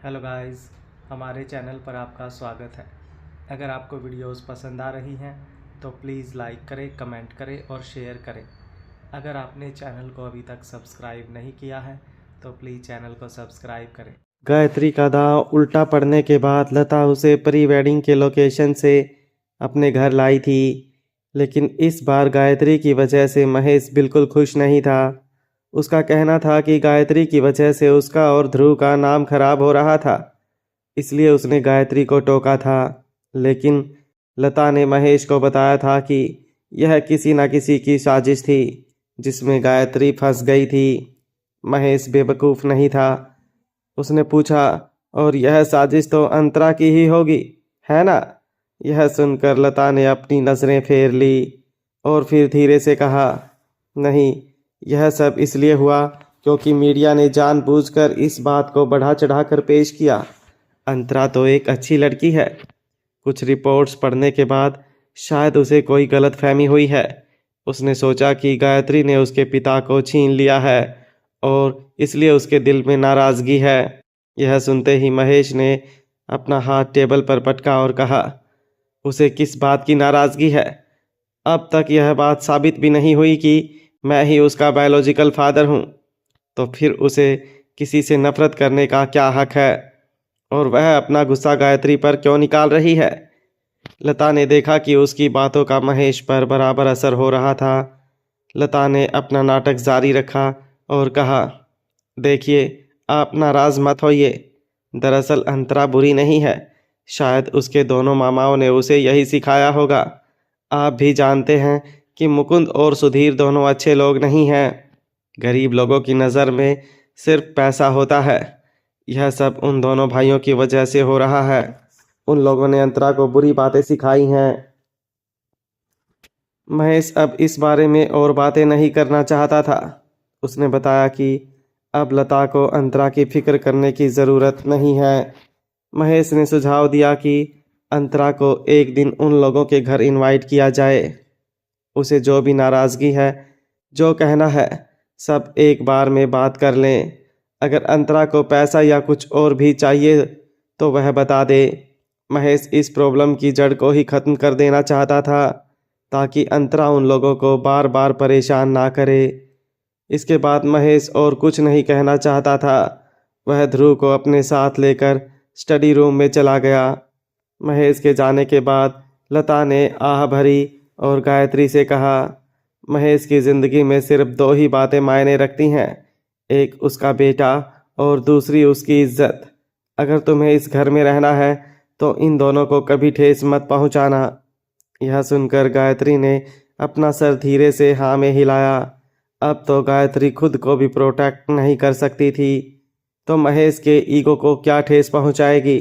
Hello guys, हमारे channel पर आपका स्वागत है। अगर आपको वीडियोस पसंद आ रही हैं तो प्लीज़ लाइक करें, कमेंट करें और शेयर करें। अगर आपने चैनल को अभी तक सब्सक्राइब नहीं किया है तो प्लीज़ चैनल को सब्सक्राइब करें। गायत्री का दांव उल्टा पड़ने के बाद लता उसे प्री वेडिंग के लोकेशन से अपने घर लाई थी, लेकिन इस बार गायत्री की वजह से महेश बिल्कुल खुश नहीं था। उसका कहना था कि गायत्री की वजह से उसका और ध्रुव का नाम खराब हो रहा था, इसलिए उसने गायत्री को टोका था। लेकिन लता ने महेश को बताया था कि यह किसी न किसी की साजिश थी जिसमें गायत्री फंस गई थी। महेश बेवकूफ़ नहीं था। उसने पूछा, और यह साजिश तो अंतरा की ही होगी, है ना? यह सुनकर लता ने अपनी नज़रें फेर ली और फिर धीरे से कहा, नहीं, यह सब इसलिए हुआ क्योंकि मीडिया ने जानबूझकर इस बात को बढ़ा चढ़ाकर पेश किया। अंतरा तो एक अच्छी लड़की है। कुछ रिपोर्ट्स पढ़ने के बाद शायद उसे कोई गलतफहमी हुई है। उसने सोचा कि गायत्री ने उसके पिता को छीन लिया है और इसलिए उसके दिल में नाराज़गी है। यह सुनते ही महेश ने अपना हाथ टेबल पर पटका और कहा, उसे किस बात की नाराज़गी है? अब तक यह बात साबित भी नहीं हुई कि मैं ही उसका बायोलॉजिकल फादर हूँ, तो फिर उसे किसी से नफरत करने का क्या हक है? और वह अपना गुस्सा गायत्री पर क्यों निकाल रही है? लता ने देखा कि उसकी बातों का महेश पर बराबर असर हो रहा था। लता ने अपना नाटक जारी रखा और कहा, देखिए, आप नाराज मत होइए। दरअसल अंतरा बुरी नहीं है। शायद उसके दोनों मामाओं ने उसे यही सिखाया होगा। आप भी जानते हैं कि मुकुंद और सुधीर दोनों अच्छे लोग नहीं हैं। गरीब लोगों की नज़र में सिर्फ पैसा होता है। यह सब उन दोनों भाइयों की वजह से हो रहा है। उन लोगों ने अंतरा को बुरी बातें सिखाई हैं। महेश अब इस बारे में और बातें नहीं करना चाहता था। उसने बताया कि अब लता को अंतरा की फिक्र करने की ज़रूरत नहीं है। महेश ने सुझाव दिया कि अंतरा को एक दिन उन लोगों के घर इनवाइट किया जाए। उसे जो भी नाराज़गी है, जो कहना है, सब एक बार में बात कर लें। अगर अंतरा को पैसा या कुछ और भी चाहिए तो वह बता दे। महेश इस प्रॉब्लम की जड़ को ही ख़त्म कर देना चाहता था ताकि अंतरा उन लोगों को बार बार परेशान ना करे। इसके बाद महेश और कुछ नहीं कहना चाहता था। वह ध्रुव को अपने साथ लेकर स्टडी रूम में चला गया। महेश के जाने के बाद लता ने आह भरी और गायत्री से कहा, महेश की ज़िंदगी में सिर्फ दो ही बातें मायने रखती हैं, एक उसका बेटा और दूसरी उसकी इज्जत। अगर तुम्हें इस घर में रहना है तो इन दोनों को कभी ठेस मत पहुंचाना। यह सुनकर गायत्री ने अपना सर धीरे से हाँ में हिलाया। अब तो गायत्री खुद को भी प्रोटेक्ट नहीं कर सकती थी, तो महेश के ईगो को क्या ठेस पहुंचाएगी?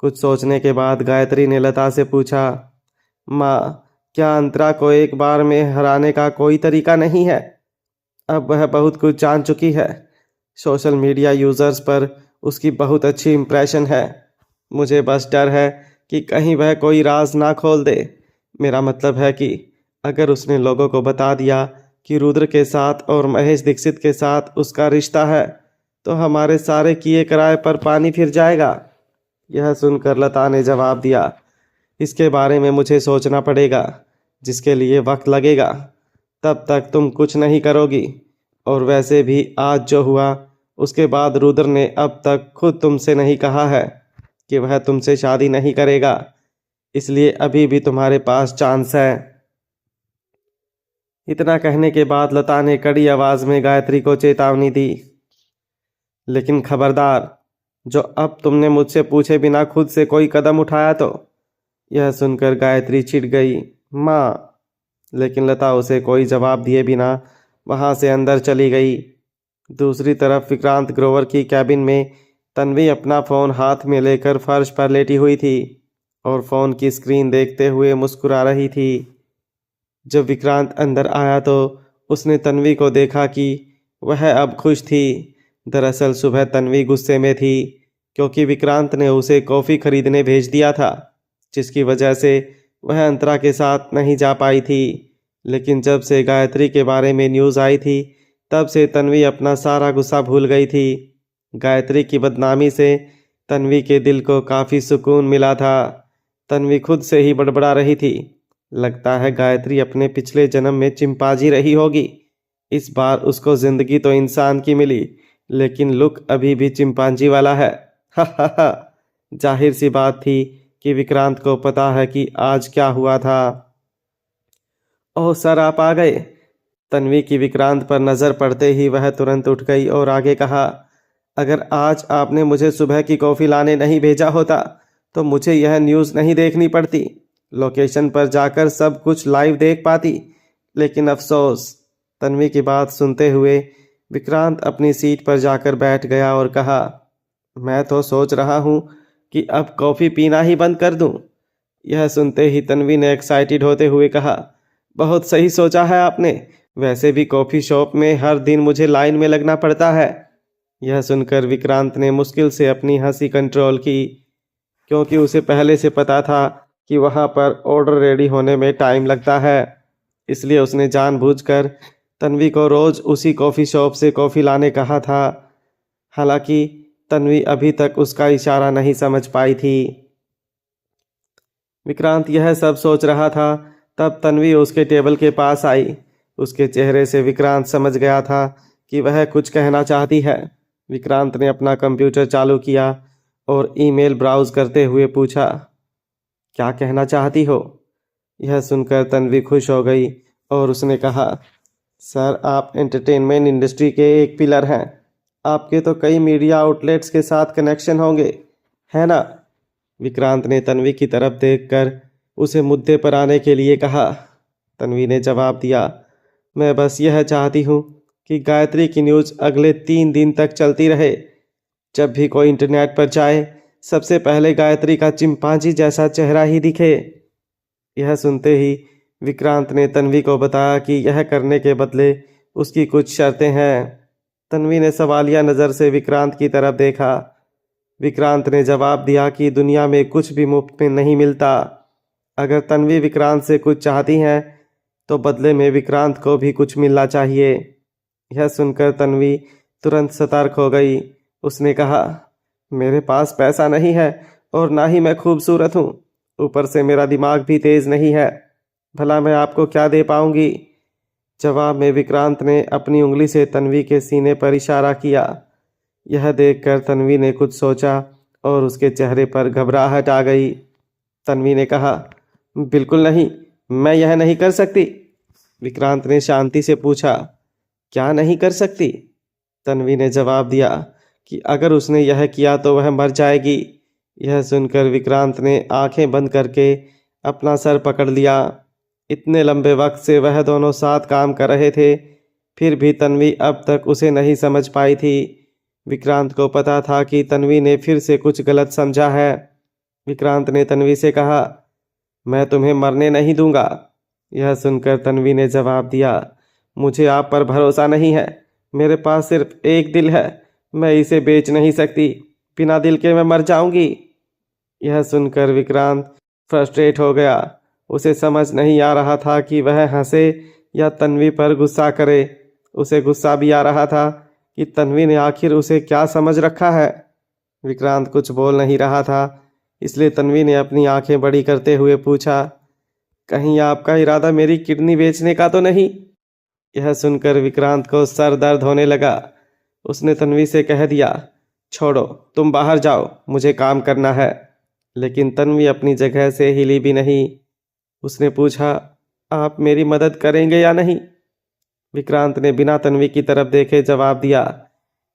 कुछ सोचने के बाद गायत्री ने लता से पूछा, माँ, क्या अंतरा को एक बार में हराने का कोई तरीका नहीं है? अब वह बहुत कुछ जान चुकी है। सोशल मीडिया यूज़र्स पर उसकी बहुत अच्छी इम्प्रेशन है। मुझे बस डर है कि कहीं वह कोई राज ना खोल दे। मेरा मतलब है कि अगर उसने लोगों को बता दिया कि रुद्र के साथ और महेश दीक्षित के साथ उसका रिश्ता है तो हमारे सारे किए कराए पर पानी फिर जाएगा। यह सुनकर लता ने जवाब दिया, इसके बारे में मुझे सोचना पड़ेगा, जिसके लिए वक्त लगेगा। तब तक तुम कुछ नहीं करोगी। और वैसे भी आज जो हुआ उसके बाद रुद्र ने अब तक खुद तुमसे नहीं कहा है कि वह तुमसे शादी नहीं करेगा, इसलिए अभी भी तुम्हारे पास चांस है। इतना कहने के बाद लता ने कड़ी आवाज़ में गायत्री को चेतावनी दी, लेकिन खबरदार, जो अब तुमने मुझसे पूछे बिना खुद से कोई कदम उठाया तो। यह सुनकर गायत्री चिढ़ गई, माँ। लेकिन लता उसे कोई जवाब दिए बिना वहाँ से अंदर चली गई। दूसरी तरफ विक्रांत ग्रोवर की कैबिन में तन्वी अपना फ़ोन हाथ में लेकर फर्श पर लेटी हुई थी और फ़ोन की स्क्रीन देखते हुए मुस्कुरा रही थी। जब विक्रांत अंदर आया तो उसने तन्वी को देखा कि वह अब खुश थी। दरअसल सुबह तन्वी गुस्से में थी क्योंकि विक्रांत ने उसे कॉफ़ी खरीदने भेज दिया था, जिसकी वजह से वह अंतरा के साथ नहीं जा पाई थी। लेकिन जब से गायत्री के बारे में न्यूज़ आई थी तब से तन्वी अपना सारा गुस्सा भूल गई थी। गायत्री की बदनामी से तन्वी के दिल को काफ़ी सुकून मिला था। तन्वी खुद से ही बड़बड़ा रही थी। लगता है गायत्री अपने पिछले जन्म में चिंपांजी रही होगी। इस बार उसको जिंदगी तो इंसान की मिली, लेकिन लुक अभी भी चिंपांजी वाला है। हा हा हा। जाहिर सी बात थी कि विक्रांत को पता है कि आज क्या हुआ था। ओह सर, आप आ गए। तन्वी की विक्रांत पर नज़र पड़ते ही वह तुरंत उठ गई और आगे कहा, अगर आज आपने मुझे सुबह की कॉफ़ी लाने नहीं भेजा होता तो मुझे यह न्यूज़ नहीं देखनी पड़ती। लोकेशन पर जाकर सब कुछ लाइव देख पाती। लेकिन अफसोस। तन्वी की बात सुनते हुए विक्रांत अपनी सीट पर जाकर बैठ गया और कहा, मैं तो सोच रहा हूँ कि अब कॉफ़ी पीना ही बंद कर दूँ। यह सुनते ही तन्वी ने एक्साइटेड होते हुए कहा, बहुत सही सोचा है आपने। वैसे भी कॉफ़ी शॉप में हर दिन मुझे लाइन में लगना पड़ता है। यह सुनकर विक्रांत ने मुश्किल से अपनी हंसी कंट्रोल की, क्योंकि उसे पहले से पता था कि वहाँ पर ऑर्डर रेडी होने में टाइम लगता है। इसलिए उसने जानबूझकर तन्वी को रोज़ उसी कॉफ़ी शॉप से कॉफ़ी लाने कहा था। हालांकि तन्वी अभी तक उसका इशारा नहीं समझ पाई थी। विक्रांत यह सब सोच रहा था, तब तन्वी उसके टेबल के पास आई। उसके चेहरे से विक्रांत समझ गया था कि वह कुछ कहना चाहती है। विक्रांत ने अपना कंप्यूटर चालू किया और ईमेल ब्राउज करते हुए पूछा, क्या कहना चाहती हो? यह सुनकर तन्वी खुश हो गई और उसने कहा, सर, आप एंटरटेनमेंट इंडस्ट्री के एक पिलर हैं। आपके तो कई मीडिया आउटलेट्स के साथ कनेक्शन होंगे, है ना? विक्रांत ने तन्वी की तरफ देखकर उसे मुद्दे पर आने के लिए कहा। तन्वी ने जवाब दिया, मैं बस यह चाहती हूँ कि गायत्री की न्यूज़ अगले 3 दिन तक चलती रहे। जब भी कोई इंटरनेट पर जाए, सबसे पहले गायत्री का चिंपांजी जैसा चेहरा ही दिखे। यह सुनते ही विक्रांत ने तन्वी को बताया कि यह करने के बदले उसकी कुछ शर्तें हैं। तन्वी ने सवालिया नज़र से विक्रांत की तरफ देखा। विक्रांत ने जवाब दिया कि दुनिया में कुछ भी मुफ्त में नहीं मिलता। अगर तन्वी विक्रांत से कुछ चाहती हैं तो बदले में विक्रांत को भी कुछ मिलना चाहिए। यह सुनकर तन्वी तुरंत सतर्क हो गई। उसने कहा, मेरे पास पैसा नहीं है और ना ही मैं खूबसूरत हूँ। ऊपर से मेरा दिमाग भी तेज नहीं है। भला मैं आपको क्या दे पाऊंगी? जवाब में विक्रांत ने अपनी उंगली से तन्वी के सीने पर इशारा किया। यह देखकर तन्वी ने कुछ सोचा और उसके चेहरे पर घबराहट आ गई। तन्वी ने कहा, बिल्कुल नहीं, मैं यह नहीं कर सकती। विक्रांत ने शांति से पूछा, क्या नहीं कर सकती? तन्वी ने जवाब दिया कि अगर उसने यह किया तो वह मर जाएगी। यह सुनकर विक्रांत ने आंखें बंद करके अपना सर पकड़ लिया। इतने लंबे वक्त से वह दोनों साथ काम कर रहे थे, फिर भी तन्वी अब तक उसे नहीं समझ पाई थी। विक्रांत को पता था कि तन्वी ने फिर से कुछ गलत समझा है। विक्रांत ने तन्वी से कहा, मैं तुम्हें मरने नहीं दूंगा। यह सुनकर तन्वी ने जवाब दिया, मुझे आप पर भरोसा नहीं है। मेरे पास सिर्फ एक दिल है, मैं इसे बेच नहीं सकती। बिना दिल के मैं मर जाऊंगी। यह सुनकर विक्रांत फ्रस्ट्रेट हो गया। उसे समझ नहीं आ रहा था कि वह हंसे या तन्वी पर गुस्सा करे। उसे गुस्सा भी आ रहा था कि तन्वी ने आखिर उसे क्या समझ रखा है। विक्रांत कुछ बोल नहीं रहा था, इसलिए तन्वी ने अपनी आंखें बड़ी करते हुए पूछा, कहीं आपका इरादा मेरी किडनी बेचने का तो नहीं? यह सुनकर विक्रांत को सर दर्द होने लगा। उसने तन्वी से कह दिया, छोड़ो, तुम बाहर जाओ, मुझे काम करना है। लेकिन तन्वी अपनी जगह से हिली भी नहीं। उसने पूछा, आप मेरी मदद करेंगे या नहीं? विक्रांत ने बिना तन्वी की तरफ देखे जवाब दिया,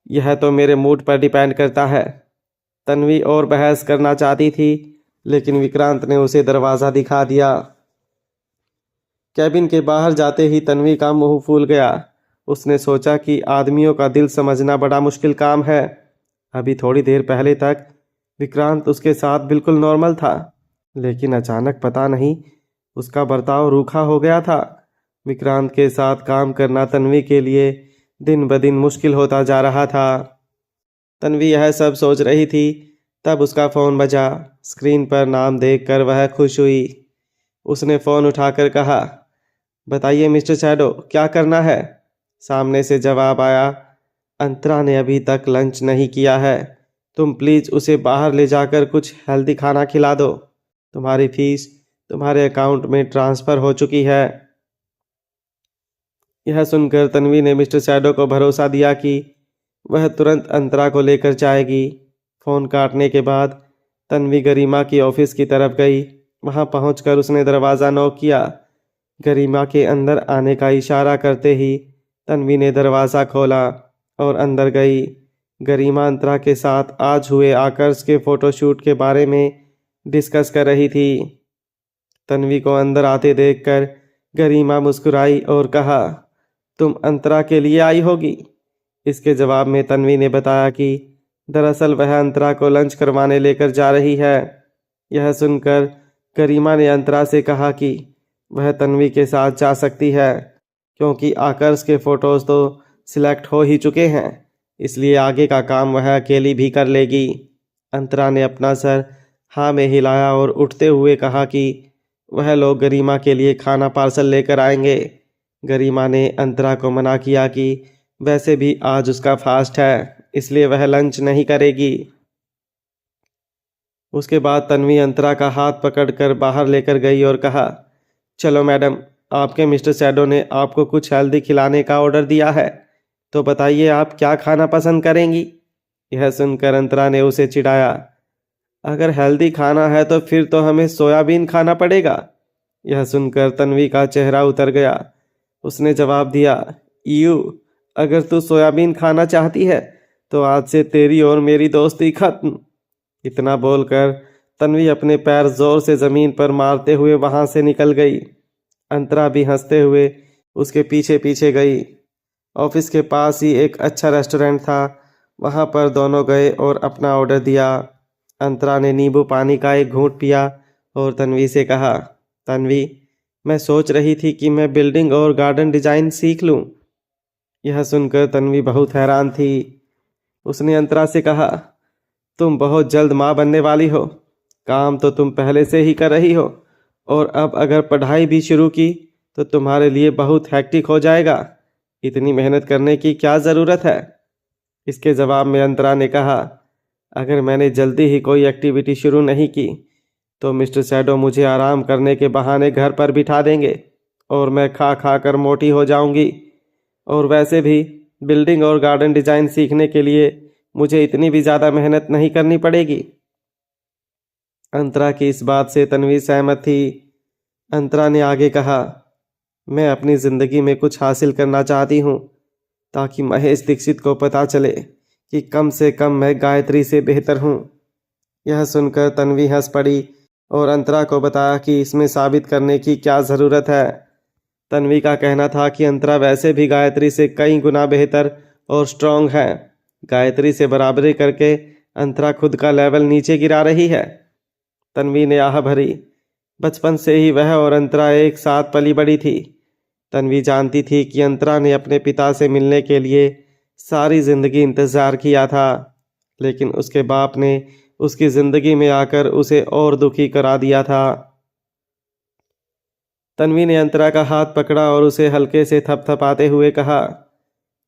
यह तो मेरे मूड पर डिपेंड करता है। तन्वी और बहस करना चाहती थी, लेकिन विक्रांत ने उसे दरवाज़ा दिखा दिया। कैबिन के बाहर जाते ही तन्वी का मुंह फूल गया। उसने सोचा कि आदमियों का दिल समझना बड़ा मुश्किल काम है। अभी थोड़ी देर पहले तक विक्रांत उसके साथ बिल्कुल नॉर्मल था, लेकिन अचानक पता नहीं उसका बर्ताव रूखा हो गया था। विक्रांत के साथ काम करना तन्वी के लिए दिन ब दिन मुश्किल होता जा रहा था। तन्वी यह सब सोच रही थी, तब उसका फ़ोन बजा। स्क्रीन पर नाम देखकर वह खुश हुई। उसने फ़ोन उठाकर कहा, बताइए मिस्टर शैडो, क्या करना है? सामने से जवाब आया, अंतरा ने अभी तक लंच नहीं किया है, तुम प्लीज़ उसे बाहर ले जाकर कुछ हेल्दी खाना खिला दो। तुम्हारी फीस तुम्हारे अकाउंट में ट्रांसफ़र हो चुकी है। यह सुनकर तन्वी ने मिस्टर शैडो को भरोसा दिया कि वह तुरंत अंतरा को लेकर जाएगी। फ़ोन काटने के बाद तन्वी गरिमा की ऑफिस की तरफ गई। वहां पहुंचकर उसने दरवाज़ा नॉक किया। गरिमा के अंदर आने का इशारा करते ही तन्वी ने दरवाज़ा खोला और अंदर गई। गरिमा अंतरा के साथ आज हुए आकर्ष के फ़ोटोशूट के बारे में डिस्कस कर रही थी। तन्वी को अंदर आते देखकर गरिमा मुस्कुराई और कहा, तुम अंतरा के लिए आई होगी। इसके जवाब में तन्वी ने बताया कि दरअसल वह अंतरा को लंच करवाने लेकर जा रही है। यह सुनकर गरिमा ने अंतरा से कहा कि वह तन्वी के साथ जा सकती है, क्योंकि आकर्ष के फ़ोटोज़ तो सिलेक्ट हो ही चुके हैं, इसलिए आगे का काम वह अकेली भी कर लेगी। अंतरा ने अपना सर हाँ में हिलाया और उठते हुए कहा कि वह लोग गरिमा के लिए खाना पार्सल लेकर आएंगे। गरिमा ने अंतरा को मना किया कि वैसे भी आज उसका फास्ट है, इसलिए वह लंच नहीं करेगी। उसके बाद तन्वी अंतरा का हाथ पकड़कर बाहर लेकर गई और कहा, चलो मैडम, आपके मिस्टर शैडो ने आपको कुछ हेल्दी खिलाने का ऑर्डर दिया है, तो बताइए आप क्या खाना पसंद करेंगी। यह सुनकर अंतरा ने उसे चिढ़ाया, अगर हेल्दी खाना है तो फिर तो हमें सोयाबीन खाना पड़ेगा। यह सुनकर तन्वी का चेहरा उतर गया। उसने जवाब दिया, यू, अगर तू सोयाबीन खाना चाहती है तो आज से तेरी और मेरी दोस्ती खत्म। इतना बोलकर तन्वी अपने पैर जोर से ज़मीन पर मारते हुए वहां से निकल गई। अंतरा भी हंसते हुए उसके पीछे पीछे गई। ऑफिस के पास ही एक अच्छा रेस्टोरेंट था, वहां पर दोनों गए और अपना ऑर्डर दिया। अंतरा ने नींबू पानी का एक घूंट पिया और तन्वी से कहा, तन्वी, मैं सोच रही थी कि मैं बिल्डिंग और गार्डन डिज़ाइन सीख लूं। यह सुनकर तन्वी बहुत हैरान थी। उसने अंतरा से कहा, तुम बहुत जल्द माँ बनने वाली हो, काम तो तुम पहले से ही कर रही हो, और अब अगर पढ़ाई भी शुरू की तो तुम्हारे लिए बहुत हैक्टिक हो जाएगा। इतनी मेहनत करने की क्या ज़रूरत है। इसके जवाब में अंतरा ने कहा, अगर मैंने जल्दी ही कोई एक्टिविटी शुरू नहीं की तो मिस्टर शैडो मुझे आराम करने के बहाने घर पर बिठा देंगे और मैं खा खा कर मोटी हो जाऊंगी। और वैसे भी बिल्डिंग और गार्डन डिज़ाइन सीखने के लिए मुझे इतनी भी ज़्यादा मेहनत नहीं करनी पड़ेगी। अंतरा की इस बात से तन्वी सहमत थी। अंतरा ने आगे कहा, मैं अपनी ज़िंदगी में कुछ हासिल करना चाहती हूँ, ताकि महेश दीक्षित को पता चले कि कम से कम मैं गायत्री से बेहतर हूँ। यह सुनकर तन्वी हंस पड़ी और अंतरा को बताया कि इसमें साबित करने की क्या ज़रूरत है। तन्वी का कहना था कि अंतरा वैसे भी गायत्री से कई गुना बेहतर और स्ट्रॉन्ग है। गायत्री से बराबरी करके अंतरा खुद का लेवल नीचे गिरा रही है। तन्वी ने आह भरी। बचपन से ही वह और अंतरा एक साथ पली बड़ी थी। तन्वी जानती थी कि अंतरा ने अपने पिता से मिलने के लिए सारी ज़िंदगी इंतज़ार किया था, लेकिन उसके बाप ने उसकी ज़िंदगी में आकर उसे और दुखी करा दिया था। तन्वी ने अंतरा का हाथ पकड़ा और उसे हल्के से थपथपाते हुए कहा,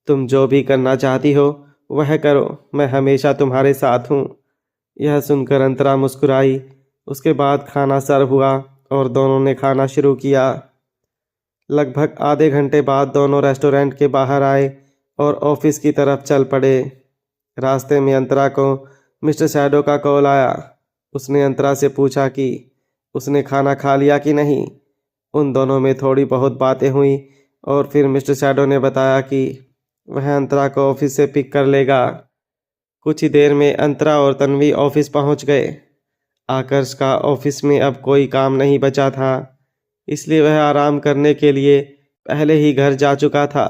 तुम जो भी करना चाहती हो वह करो, मैं हमेशा तुम्हारे साथ हूँ। यह सुनकर अंतरा मुस्कुराई। उसके बाद खाना सर्व हुआ और दोनों ने खाना शुरू किया। लगभग आधे घंटे बाद दोनों रेस्टोरेंट के बाहर आए और ऑफिस की तरफ चल पड़े। रास्ते में अंतरा को मिस्टर शैडो का कॉल आया। उसने अंतरा से पूछा कि उसने खाना खा लिया कि नहीं। उन दोनों में थोड़ी बहुत बातें हुई और फिर मिस्टर शैडो ने बताया कि वह अंतरा को ऑफिस से पिक कर लेगा। कुछ ही देर में अंतरा और तन्वी ऑफिस पहुंच गए। आकर्ष का ऑफिस में अब कोई काम नहीं बचा था, इसलिए वह आराम करने के लिए पहले ही घर जा चुका था।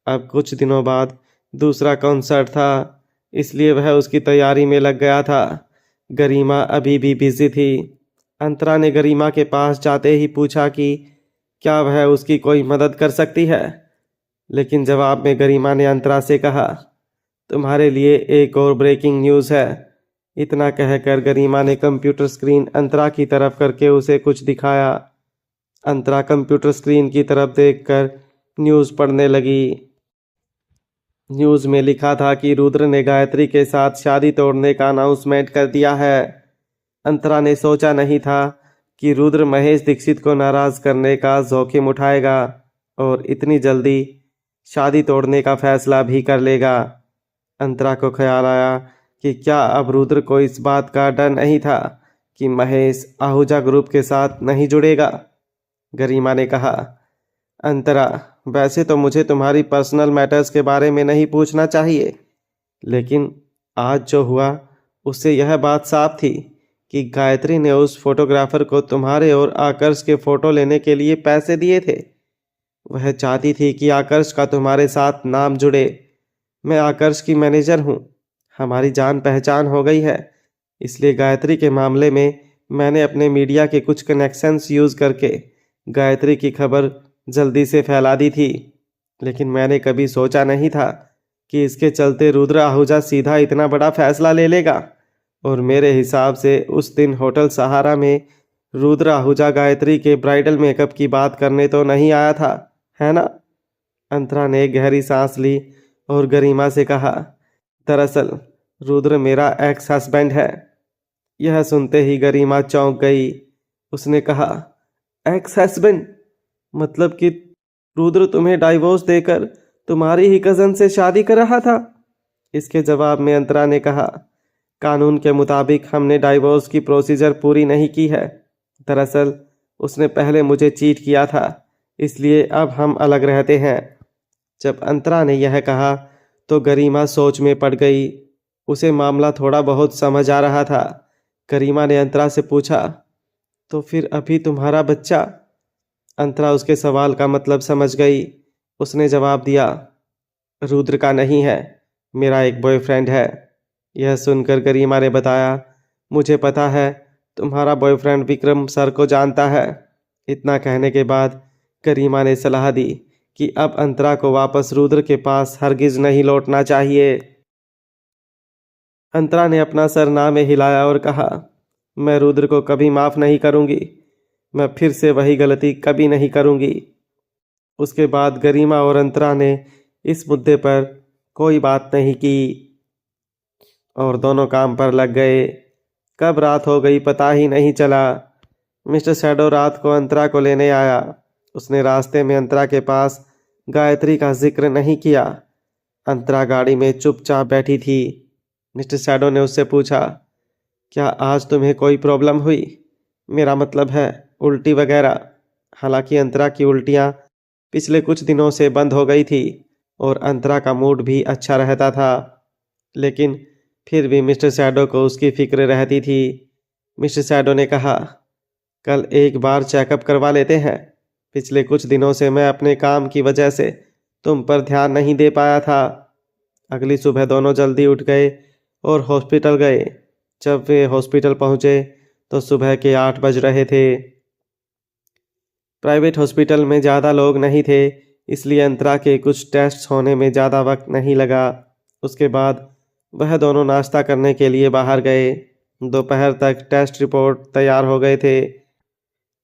अब कुछ दिनों बाद दूसरा कॉन्सर्ट था, इसलिए वह उसकी तैयारी में लग गया था। गरिमा अभी भी बिजी थी। अंतरा ने गरिमा के पास जाते ही पूछा कि क्या वह उसकी कोई मदद कर सकती है, लेकिन जवाब में गरिमा ने अंतरा से कहा, तुम्हारे लिए एक और ब्रेकिंग न्यूज़ है। इतना कहकर गरिमा ने कंप्यूटर स्क्रीन अंतरा की तरफ करके उसे कुछ दिखाया। अंतरा कंप्यूटर स्क्रीन की तरफ देखकर न्यूज़ पढ़ने लगी। न्यूज़ में लिखा था कि रुद्र ने गायत्री के साथ शादी तोड़ने का अनाउंसमेंट कर दिया है। अंतरा ने सोचा नहीं था कि रुद्र महेश दीक्षित को नाराज करने का जोखिम उठाएगा और इतनी जल्दी शादी तोड़ने का फैसला भी कर लेगा। अंतरा को ख्याल आया कि क्या अब रुद्र को इस बात का डर नहीं था कि महेश आहूजा ग्रुप के साथ नहीं जुड़ेगा। गरिमा ने कहा, अंतरा, वैसे तो मुझे तुम्हारी पर्सनल मैटर्स के बारे में नहीं पूछना चाहिए, लेकिन आज जो हुआ उससे यह बात साफ थी कि गायत्री ने उस फोटोग्राफर को तुम्हारे और आकर्ष के फ़ोटो लेने के लिए पैसे दिए थे। वह चाहती थी कि आकर्ष का तुम्हारे साथ नाम जुड़े। मैं आकर्ष की मैनेजर हूँ, हमारी जान पहचान हो गई है, इसलिए गायत्री के मामले में मैंने अपने मीडिया के कुछ कनेक्शंस यूज़ करके गायत्री की खबर जल्दी से फैला दी थी। लेकिन मैंने कभी सोचा नहीं था कि इसके चलते रुद्र आहूजा सीधा इतना बड़ा फैसला ले लेगा। और मेरे हिसाब से उस दिन होटल सहारा में रुद्र आहूजा गायत्री के ब्राइडल मेकअप की बात करने तो नहीं आया था, है ना? अंतरा ने एक गहरी सांस ली और गरिमा से कहा, दरअसल रुद्र मेरा एक्स हस्बैंड है। यह सुनते ही गरिमा चौंक गई। उसने कहा, एक्स हस्बैंड? मतलब कि रुद्र तुम्हें डाइवोर्स देकर तुम्हारी ही कज़न से शादी कर रहा था? इसके जवाब में अंतरा ने कहा, कानून के मुताबिक हमने डाइवोर्स की प्रोसीजर पूरी नहीं की है। दरअसल उसने पहले मुझे चीट किया था, इसलिए अब हम अलग रहते हैं। जब अंतरा ने यह कहा तो गरिमा सोच में पड़ गई। उसे मामला थोड़ा बहुत समझ आ रहा था। गरिमा ने अंतरा से पूछा, तो फिर अभी तुम्हारा बच्चा? अंतरा उसके सवाल का मतलब समझ गई। उसने जवाब दिया, रुद्र का नहीं है, मेरा एक बॉयफ्रेंड है। यह सुनकर गरिमा ने बताया, मुझे पता है तुम्हारा बॉयफ्रेंड विक्रम सर को जानता है। इतना कहने के बाद गरिमा ने सलाह दी कि अब अंतरा को वापस रुद्र के पास हरगिज नहीं लौटना चाहिए। अंतरा ने अपना सर ना में हिलाया और कहा, मैं रुद्र को कभी माफ़ नहीं करूंगी, मैं फिर से वही गलती कभी नहीं करूंगी। उसके बाद गरिमा और अंतरा ने इस मुद्दे पर कोई बात नहीं की और दोनों काम पर लग गए। कब रात हो गई पता ही नहीं चला। मिस्टर शैडो रात को अंतरा को लेने आया। उसने रास्ते में अंतरा के पास गायत्री का जिक्र नहीं किया। अंतरा गाड़ी में चुपचाप बैठी थी। मिस्टर शैडो ने उससे पूछा, क्या आज तुम्हें कोई प्रॉब्लम हुई? मेरा मतलब है उल्टी वगैरह। हालांकि अंतरा की उल्टियाँ पिछले कुछ दिनों से बंद हो गई थी और अंतरा का मूड भी अच्छा रहता था, लेकिन फिर भी मिस्टर शैडो को उसकी फिक्र रहती थी। मिस्टर शैडो ने कहा, कल एक बार चेकअप करवा लेते हैं। पिछले कुछ दिनों से मैं अपने काम की वजह से तुम पर ध्यान नहीं दे पाया था। अगली सुबह दोनों जल्दी उठ गए और हॉस्पिटल गए। जब वे हॉस्पिटल पहुंचे तो सुबह के 8 बज रहे थे। प्राइवेट हॉस्पिटल में ज़्यादा लोग नहीं थे, इसलिए अंतरा के कुछ टेस्ट होने में ज़्यादा वक्त नहीं लगा। उसके बाद वह दोनों नाश्ता करने के लिए बाहर गए। दोपहर तक टेस्ट रिपोर्ट तैयार हो गए थे।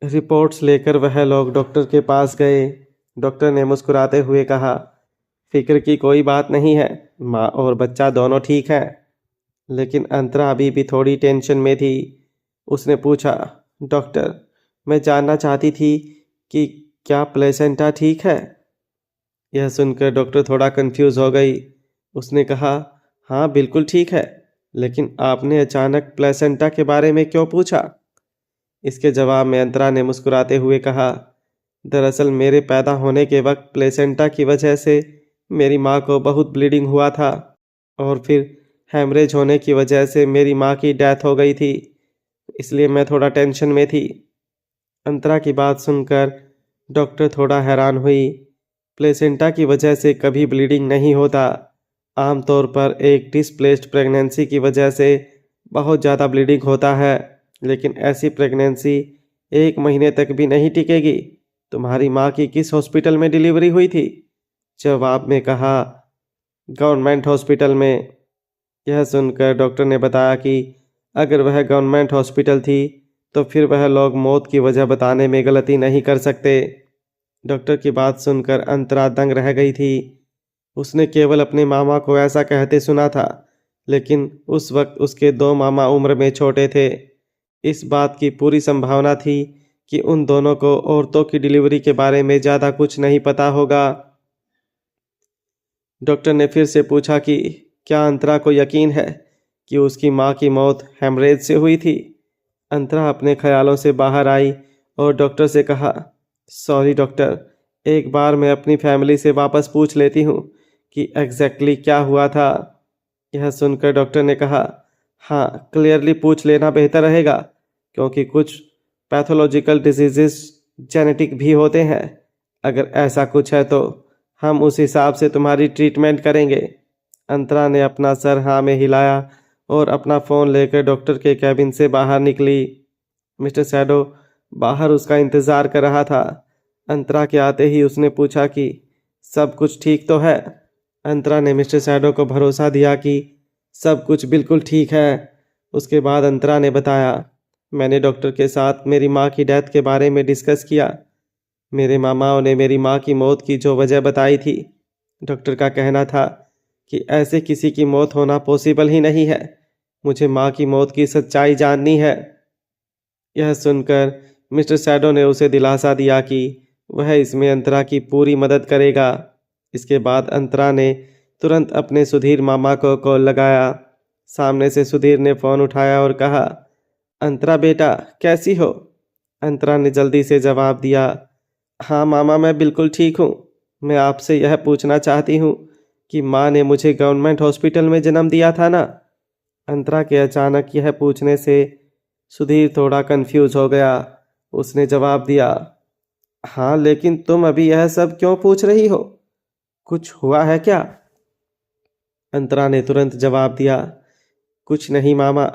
रिपोर्ट्स लेकर वह लोग डॉक्टर के पास गए। डॉक्टर ने मुस्कुराते हुए कहा, फिक्र की कोई बात नहीं है, माँ और बच्चा दोनों ठीक हैं। लेकिन अंतरा अभी भी थोड़ी टेंशन में थी। उसने पूछा, डॉक्टर, मैं जानना चाहती थी कि क्या प्लेसेंटा ठीक है? यह सुनकर डॉक्टर थोड़ा कंफ्यूज हो गई। उसने कहा, हाँ बिल्कुल ठीक है, लेकिन आपने अचानक प्लेसेंटा के बारे में क्यों पूछा? इसके जवाब में अंतरा ने मुस्कुराते हुए कहा, दरअसल मेरे पैदा होने के वक्त प्लेसेंटा की वजह से मेरी माँ को बहुत ब्लीडिंग हुआ था और फिर हेमरेज होने की वजह से मेरी माँ की डेथ हो गई थी, इसलिए मैं थोड़ा टेंशन में थी। अंतरा की बात सुनकर डॉक्टर थोड़ा हैरान हुई। प्लेसेंटा की वजह से कभी ब्लीडिंग नहीं होता। आमतौर पर एक डिस्प्लेस्ड प्रेगनेंसी की वजह से बहुत ज़्यादा ब्लीडिंग होता है, लेकिन ऐसी प्रेगनेंसी 1 महीने तक भी नहीं टिकेगी। तुम्हारी माँ की किस हॉस्पिटल में डिलीवरी हुई थी? जवाब में कहा, गवर्नमेंट हॉस्पिटल में। यह सुनकर डॉक्टर ने बताया कि अगर वह गवर्नमेंट हॉस्पिटल थी तो फिर वह लोग मौत की वजह बताने में गलती नहीं कर सकते। डॉक्टर की बात सुनकर अंतरा दंग रह गई थी। उसने केवल अपने मामा को ऐसा कहते सुना था, लेकिन उस वक्त उसके दो मामा उम्र में छोटे थे। इस बात की पूरी संभावना थी कि उन दोनों को औरतों की डिलीवरी के बारे में ज़्यादा कुछ नहीं पता होगा। डॉक्टर ने फिर से पूछा कि क्या अंतरा को यकीन है कि उसकी माँ की मौत हेमरेज से हुई थी। अंतरा अपने ख्यालों से बाहर आई और डॉक्टर से कहा, सॉरी डॉक्टर, एक बार मैं अपनी फैमिली से वापस पूछ लेती हूँ कि एग्जैक्टली क्या हुआ था। यह सुनकर डॉक्टर ने कहा, हाँ क्लियरली पूछ लेना बेहतर रहेगा, क्योंकि कुछ पैथोलॉजिकल डिजीजेस जेनेटिक भी होते हैं। अगर ऐसा कुछ है तो हम उस हिसाब से तुम्हारी ट्रीटमेंट करेंगे। अंतरा ने अपना सर हाँ में हिलाया और अपना फ़ोन लेकर डॉक्टर के कैबिन से बाहर निकली। मिस्टर सैडो बाहर उसका इंतज़ार कर रहा था। अंतरा के आते ही उसने पूछा कि सब कुछ ठीक तो है। अंतरा ने मिस्टर सैडो को भरोसा दिया कि सब कुछ बिल्कुल ठीक है। उसके बाद अंतरा ने बताया, मैंने डॉक्टर के साथ मेरी माँ की डेथ के बारे में डिस्कस किया। मेरे मामाओं ने मेरी माँ की मौत की जो वजह बताई थी, डॉक्टर का कहना था कि ऐसे किसी की मौत होना पॉसिबल ही नहीं है। मुझे माँ की मौत की सच्चाई जाननी है। यह सुनकर मिस्टर सैडो ने उसे दिलासा दिया कि वह इसमें अंतरा की पूरी मदद करेगा। इसके बाद अंतरा ने तुरंत अपने सुधीर मामा को कॉल लगाया। सामने से सुधीर ने फ़ोन उठाया और कहा, अंतरा बेटा कैसी हो। अंतरा ने जल्दी से जवाब दिया, हाँ मामा मैं बिल्कुल ठीक हूँ। मैं आपसे यह पूछना चाहती हूँ कि माँ ने मुझे गवर्नमेंट हॉस्पिटल में जन्म दिया था ना। अंतरा के अचानक यह पूछने से सुधीर थोड़ा कंफ्यूज हो गया। उसने जवाब दिया, हाँ लेकिन तुम अभी यह सब क्यों पूछ रही हो, कुछ हुआ है क्या। अंतरा ने तुरंत जवाब दिया, कुछ नहीं मामा,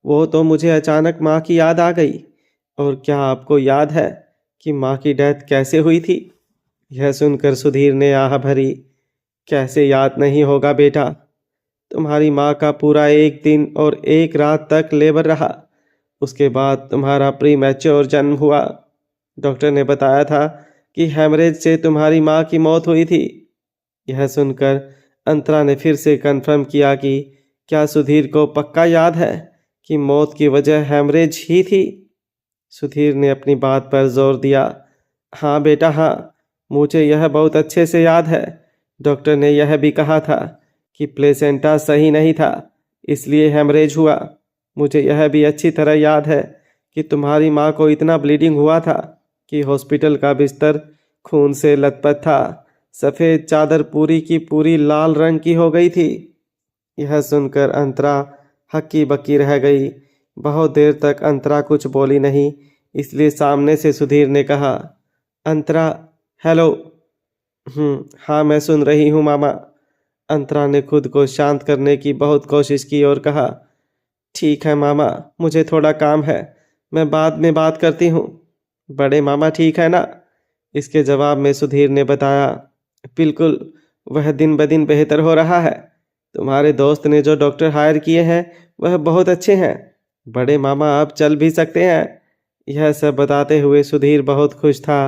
वो तो मुझे अचानक माँ की याद आ गई। और क्या आपको याद है कि माँ की डेथ कैसे हुई थी। यह सुनकर सुधीर ने आह भरी, कैसे याद नहीं होगा बेटा, तुम्हारी माँ का पूरा एक दिन और एक रात तक लेबर रहा। उसके बाद तुम्हारा प्री मैच्योर जन्म हुआ। डॉक्टर ने बताया था कि हेमरेज से तुम्हारी माँ की मौत हुई थी। यह सुनकर अंतरा ने फिर से कंफर्म किया कि क्या सुधीर को पक्का याद है कि मौत की वजह हेमरेज ही थी। सुधीर ने अपनी बात पर जोर दिया, हाँ बेटा हाँ, मुझे यह बहुत अच्छे से याद है। डॉक्टर ने यह भी कहा था कि प्लेसेंटा सही नहीं था, इसलिए हेमरेज हुआ। मुझे यह भी अच्छी तरह याद है कि तुम्हारी माँ को इतना ब्लीडिंग हुआ था कि हॉस्पिटल का बिस्तर खून से लथपथ था। सफ़ेद चादर पूरी की पूरी लाल रंग की हो गई थी। यह सुनकर अंतरा हक्की बक्की रह गई। बहुत देर तक अंतरा कुछ बोली नहीं, इसलिए सामने से सुधीर ने कहा, अंतरा हेलो। हाँ मैं सुन रही हूँ मामा। अंतरा ने खुद को शांत करने की बहुत कोशिश की और कहा, ठीक है मामा, मुझे थोड़ा काम है, मैं बाद में बात करती हूँ। बड़े मामा ठीक है ना। इसके जवाब में सुधीर ने बताया, बिल्कुल, वह दिन ब दिन बेहतर हो रहा है। तुम्हारे दोस्त ने जो डॉक्टर हायर किए हैं वह बहुत अच्छे हैं। बड़े मामा अब चल भी सकते हैं। यह सब बताते हुए सुधीर बहुत खुश था।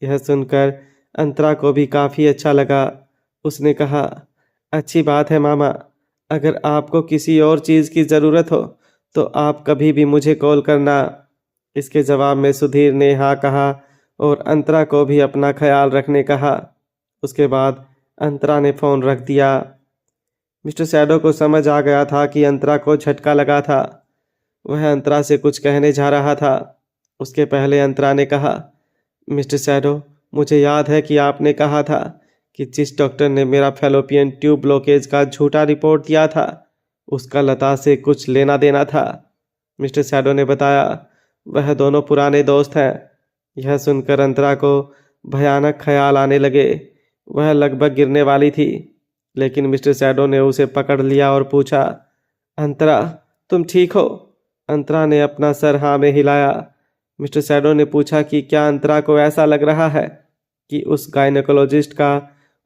यह सुनकर अंतरा को भी काफ़ी अच्छा लगा। उसने कहा, अच्छी बात है मामा, अगर आपको किसी और चीज़ की ज़रूरत हो तो आप कभी भी मुझे कॉल करना। इसके जवाब में सुधीर ने हाँ कहा और अंतरा को भी अपना ख्याल रखने कहा। उसके बाद अंतरा ने फ़ोन रख दिया। मिस्टर सैडो को समझ आ गया था कि अंतरा को झटका लगा था। वह अंतरा से कुछ कहने जा रहा था। उसके पहले अंतरा ने कहा, मिस्टर सैडो, मुझे याद है कि आपने कहा था कि जिस डॉक्टर ने मेरा फैलोपियन ट्यूब ब्लॉकेज का झूठा रिपोर्ट दिया था उसका लता से कुछ लेना देना था। मिस्टर सैडो ने बताया, वह दोनों पुराने दोस्त हैं। यह सुनकर अंतरा को भयानक ख्याल आने लगे। वह लगभग गिरने वाली थी, लेकिन मिस्टर सैडो ने उसे पकड़ लिया और पूछा, अंतरा तुम ठीक हो। अंतरा ने अपना सर हाँ में हिलाया। मिस्टर सैडो ने पूछा कि क्या अंतरा को ऐसा लग रहा है कि उस गायनेकोलॉजिस्ट का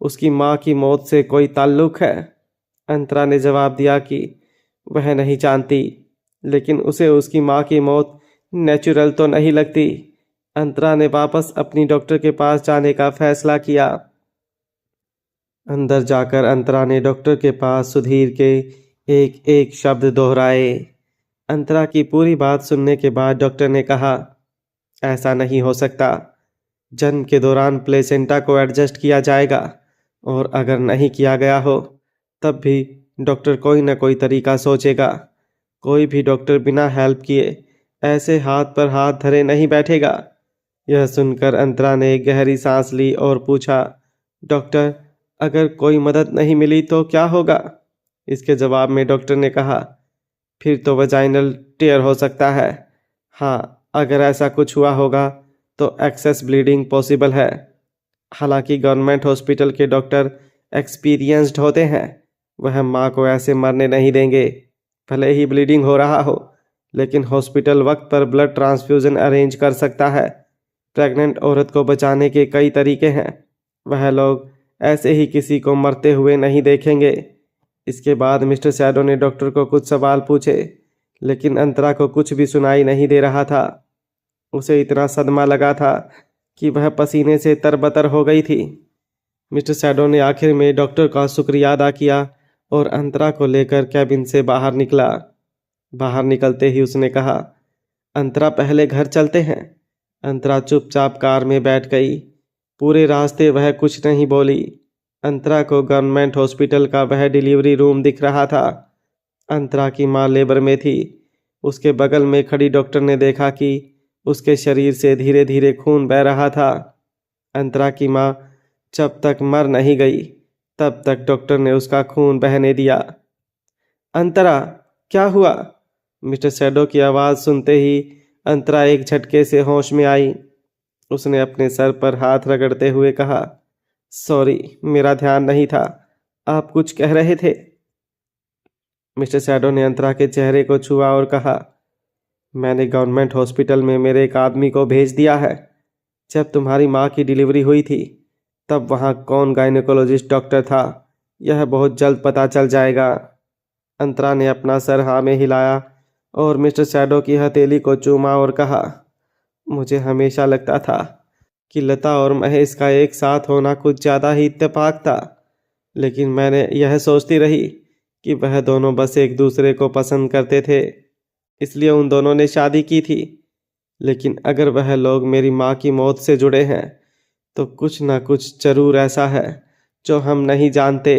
उसकी माँ की मौत से कोई ताल्लुक है। अंतरा ने जवाब दिया कि वह नहीं जानती, लेकिन उसे उसकी माँ की मौत नेचुरल तो नहीं लगती। अंतरा ने वापस अपनी डॉक्टर के पास जाने का फैसला किया। अंदर जाकर अंतरा ने डॉक्टर के पास सुधीर के एक एक शब्द दोहराए। अंतरा की पूरी बात सुनने के बाद डॉक्टर ने कहा, ऐसा नहीं हो सकता। जन्म के दौरान प्लेसेंटा को एडजस्ट किया जाएगा और अगर नहीं किया गया हो तब भी डॉक्टर कोई ना कोई तरीका सोचेगा। कोई भी डॉक्टर बिना हेल्प किए ऐसे हाथ पर हाथ धरे नहीं बैठेगा। यह सुनकर अंतरा ने गहरी सांस ली और पूछा, डॉक्टर, अगर कोई मदद नहीं मिली तो क्या होगा? इसके जवाब में डॉक्टर ने कहा, फिर तो वजाइनल टेयर हो सकता है। हाँ, अगर ऐसा कुछ हुआ होगा तो एक्सेस ब्लीडिंग पॉसिबल है। हालांकि गवर्नमेंट हॉस्पिटल के डॉक्टर एक्सपीरियंस्ड होते हैं, वह माँ को ऐसे मरने नहीं देंगे। भले ही ब्लीडिंग हो रहा हो, लेकिन हॉस्पिटल वक्त पर ब्लड ट्रांसफ्यूजन अरेंज कर सकता है। प्रेग्नेंट औरत को बचाने के कई तरीके हैं। वह लोग ऐसे ही किसी को मरते हुए नहीं देखेंगे। इसके बाद मिस्टर शैडो ने डॉक्टर को कुछ सवाल पूछे, लेकिन अंतरा को कुछ भी सुनाई नहीं दे रहा था। उसे इतना सदमा लगा था कि वह पसीने से तरबतर हो गई थी। मिस्टर शैडो ने आखिर में डॉक्टर का शुक्रिया अदा किया और अंतरा को लेकर कैबिन से बाहर निकला। बाहर निकलते ही उसने कहा, अंतरा, पहले घर चलते हैं। अंतरा चुपचाप कार में बैठ गई। पूरे रास्ते वह कुछ नहीं बोली। अंतरा को गवर्नमेंट हॉस्पिटल का वह डिलीवरी रूम दिख रहा था। अंतरा की माँ लेबर में थी। उसके बगल में खड़ी डॉक्टर ने देखा कि उसके शरीर से धीरे धीरे खून बह रहा था। अंतरा की माँ जब तक मर नहीं गई तब तक डॉक्टर ने उसका खून बहने दिया। अंतरा, क्या हुआ? मिस्टर शैडो की आवाज़ सुनते ही अंतरा एक झटके से होश में आई। उसने अपने सर पर हाथ रगड़ते हुए कहा, सॉरी, मेरा ध्यान नहीं था। आप कुछ कह रहे थे? मिस्टर शैडो ने अंतरा के चेहरे को छुआ और कहा, मैंने गवर्नमेंट हॉस्पिटल में मेरे एक आदमी को भेज दिया है। जब तुम्हारी माँ की डिलीवरी हुई थी तब वहाँ कौन गायनेकोलॉजिस्ट डॉक्टर था, यह बहुत जल्द पता चल जाएगा। अंतरा ने अपना सर हाँ में हिलाया और मिस्टर शैडो की हथेली को चूमा और कहा, मुझे हमेशा लगता था कि लता और महेश का एक साथ होना कुछ ज़्यादा ही इत्तेफाक था, लेकिन मैंने यह सोचती रही कि वह दोनों बस एक दूसरे को पसंद करते थे, इसलिए उन दोनों ने शादी की थी। लेकिन अगर वह लोग मेरी माँ की मौत से जुड़े हैं तो कुछ ना कुछ जरूर ऐसा है जो हम नहीं जानते।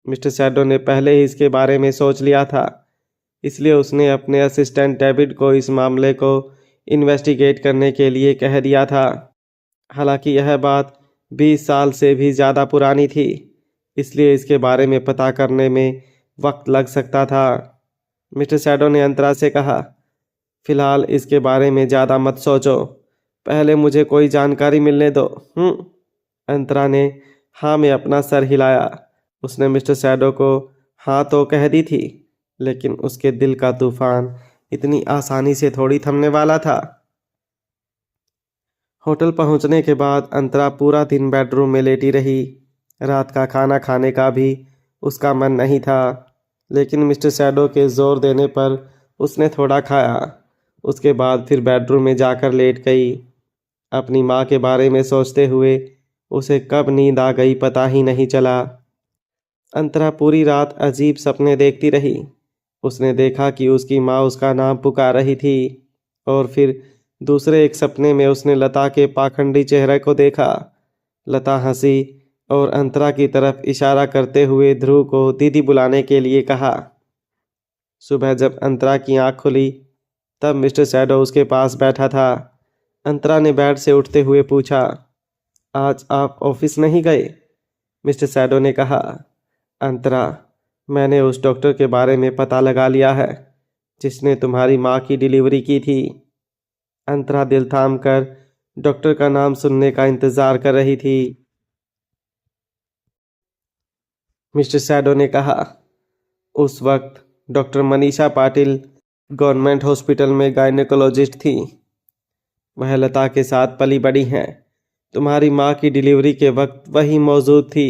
मिस्टर शैडो ने पहले ही इसके बारे में सोच लिया था, इसलिए उसने अपने असिस्टेंट डेविड को इस मामले को इन्वेस्टिगेट करने के लिए कह दिया था। हालांकि यह बात 20 साल से भी ज़्यादा पुरानी थी, इसलिए इसके बारे में पता करने में वक्त लग सकता था। मिस्टर शैडो ने अंतरा से कहा, फिलहाल इसके बारे में ज़्यादा मत सोचो, पहले मुझे कोई जानकारी मिलने दो। अंतरा ने हाँ में अपना सर हिलाया। उसने मिस्टर शैडो को हाँ तो कह दी थी, लेकिन उसके दिल का तूफान इतनी आसानी से थोड़ी थमने वाला था। होटल पहुंचने के बाद अंतरा पूरा दिन बेडरूम में लेटी रही। रात का खाना खाने का भी उसका मन नहीं था, लेकिन मिस्टर शैडो के जोर देने पर उसने थोड़ा खाया। उसके बाद फिर बेडरूम में जाकर लेट गई। अपनी माँ के बारे में सोचते हुए उसे कब नींद आ गई पता ही नहीं चला। अंतरा पूरी रात अजीब सपने देखती रही। उसने देखा कि उसकी माँ उसका नाम पुकार रही थी और फिर दूसरे एक सपने में उसने लता के पाखंडी चेहरे को देखा। लता हंसी और अंतरा की तरफ इशारा करते हुए ध्रुव को दीदी बुलाने के लिए कहा। सुबह जब अंतरा की आंख खुली तब मिस्टर शैडो उसके पास बैठा था। अंतरा ने बेड से उठते हुए पूछा, आज आप ऑफिस नहीं गए? मिस्टर शैडो ने कहा, अंतरा, मैंने उस डॉक्टर के बारे में पता लगा लिया है जिसने तुम्हारी माँ की डिलीवरी की थी। अंतरा दिल थाम कर डॉक्टर का नाम सुनने का इंतजार कर रही थी। मिस्टर शैडो ने कहा, उस वक्त doctor Manisha Patil government hospital में गायनेकोलॉजिस्ट थी। वह लता के साथ पली बड़ी हैं। तुम्हारी माँ की डिलीवरी के वक्त वही मौजूद थी।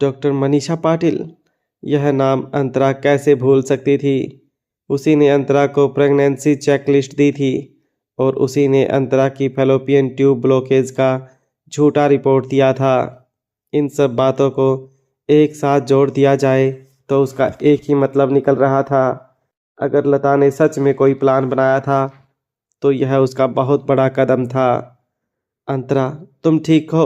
डॉक्टर मनीषा पाटिल, यह नाम अंतरा कैसे भूल सकती थी? उसी ने अंतरा को प्रेगनेंसी चेकलिस्ट दी थी और उसी ने अंतरा की फैलोपियन ट्यूब ब्लॉकेज का झूठा रिपोर्ट दिया था। इन सब बातों को एक साथ जोड़ दिया जाए तो उसका एक ही मतलब निकल रहा था। अगर लता ने सच में कोई प्लान बनाया था तो यह उसका बहुत बड़ा कदम था। अंतरा, तुम ठीक हो?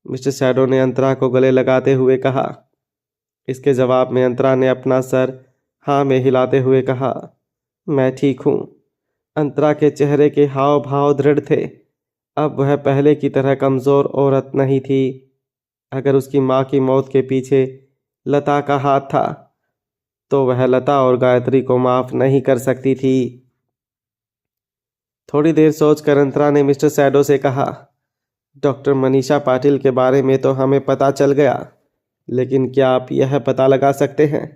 मिस्टर शैडो ने अंतरा को गले लगाते हुए कहा। इसके जवाब में अंतरा ने अपना सर हाँ में हिलाते हुए कहा, मैं ठीक हूँ। अंतरा के चेहरे के हाव भाव दृढ़ थे। अब वह पहले की तरह कमज़ोर औरत नहीं थी। अगर उसकी माँ की मौत के पीछे लता का हाथ था तो वह लता और गायत्री को माफ़ नहीं कर सकती थी। थोड़ी देर सोचकर अंतरा ने मिस्टर शैडो से कहा, डॉक्टर मनीषा पाटिल के बारे में तो हमें पता चल गया, लेकिन क्या आप यह पता लगा सकते हैं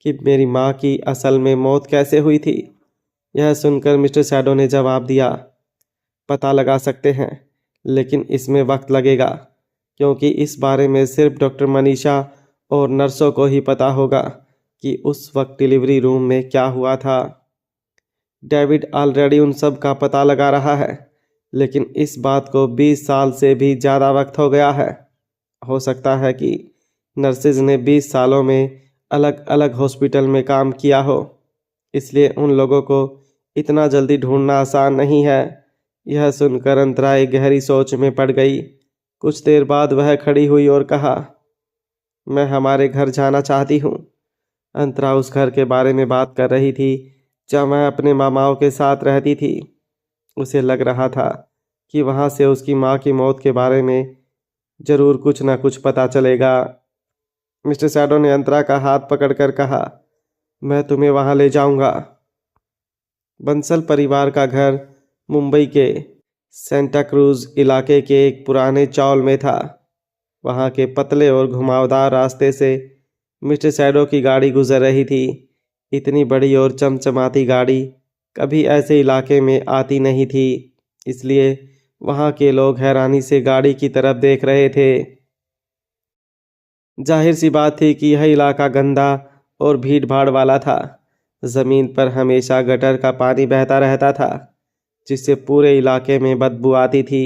कि मेरी माँ की असल में मौत कैसे हुई थी? यह सुनकर मिस्टर शैडो ने जवाब दिया, पता लगा सकते हैं, लेकिन इसमें वक्त लगेगा, क्योंकि इस बारे में सिर्फ डॉक्टर मनीषा और नर्सों को ही पता होगा कि उस वक्त डिलीवरी रूम में क्या हुआ था। डेविड ऑलरेडी उन सब का पता लगा रहा है, लेकिन इस बात को 20 साल से भी ज़्यादा वक्त हो गया है। हो सकता है कि नर्सेज ने 20 सालों में अलग अलग हॉस्पिटल में काम किया हो, इसलिए उन लोगों को इतना जल्दी ढूंढना आसान नहीं है। यह सुनकर अंतरा एक गहरी सोच में पड़ गई। कुछ देर बाद वह खड़ी हुई और कहा, मैं हमारे घर जाना चाहती हूँ। अंतरा उस घर के बारे में बात कर रही थी जहाँ वह अपने मामाओं के साथ रहती थी। उसे लग रहा था कि वहाँ से उसकी माँ की मौत के बारे में जरूर कुछ न कुछ पता चलेगा। मिस्टर शैडो ने अंतरा का हाथ पकड़कर कहा, मैं तुम्हें वहाँ ले जाऊंगा। बंसल परिवार का घर मुंबई के सेंटा क्रूज इलाके के एक पुराने चौल में था। वहाँ के पतले और घुमावदार रास्ते से मिस्टर शैडो की गाड़ी गुजर रही थी। इतनी बड़ी और चमचमाती गाड़ी कभी ऐसे इलाके में आती नहीं थी, इसलिए वहाँ के लोग हैरानी से गाड़ी की तरफ देख रहे थे। जाहिर सी बात थी कि यह इलाका गंदा और भीड़ भाड़ वाला था। ज़मीन पर हमेशा गटर का पानी बहता रहता था, जिससे पूरे इलाके में बदबू आती थी।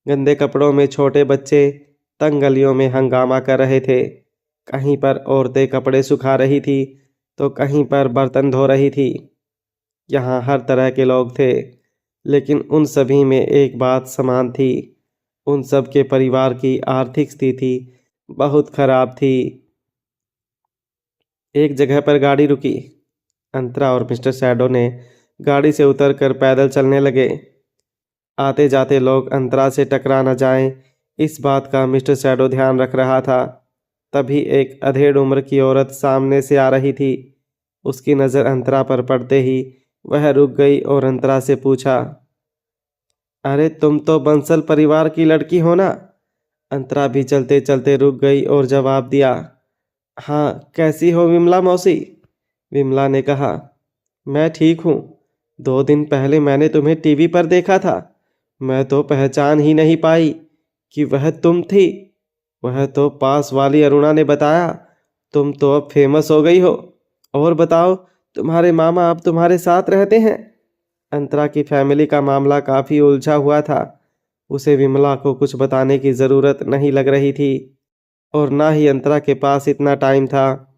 गंदे कपड़ों में छोटे बच्चे तंग गलियों में हंगामा कर रहे थे। कहीं पर औरतें कपड़े सुखा रही थी तो कहीं पर बर्तन धो रही थी। यहाँ हर तरह के लोग थे, लेकिन उन सभी में एक बात समान थी, उन सब के परिवार की आर्थिक स्थिति बहुत खराब थी। एक जगह पर गाड़ी रुकी। अंतरा और मिस्टर शैडो ने गाड़ी से उतरकर पैदल चलने लगे। आते जाते लोग अंतरा से टकरा न जाएं, इस बात का मिस्टर शैडो ध्यान रख रहा था। तभी एक अधेड़ उम्र की औरत सामने से आ रही थी। उसकी नज़र अंतरा पर पड़ते ही वह रुक गई और अंतरा से पूछा, अरे तुम तो बंसल परिवार की लड़की हो ना? अंतरा भी चलते चलते रुक गई और जवाब दिया, हाँ, कैसी हो विमला मौसी? विमला ने कहा, मैं ठीक हूँ। 2 दिन पहले मैंने तुम्हें टीवी पर देखा था। मैं तो पहचान ही नहीं पाई कि वह तुम थी। वह तो पास वाली अरुणा ने बताया। तुम तो अब फेमस हो गई हो। और बताओ, तुम्हारे मामा अब तुम्हारे साथ रहते हैं? अंतरा की फैमिली का मामला काफ़ी उलझा हुआ था। उसे विमला को कुछ बताने की ज़रूरत नहीं लग रही थी और ना ही अंतरा के पास इतना टाइम था,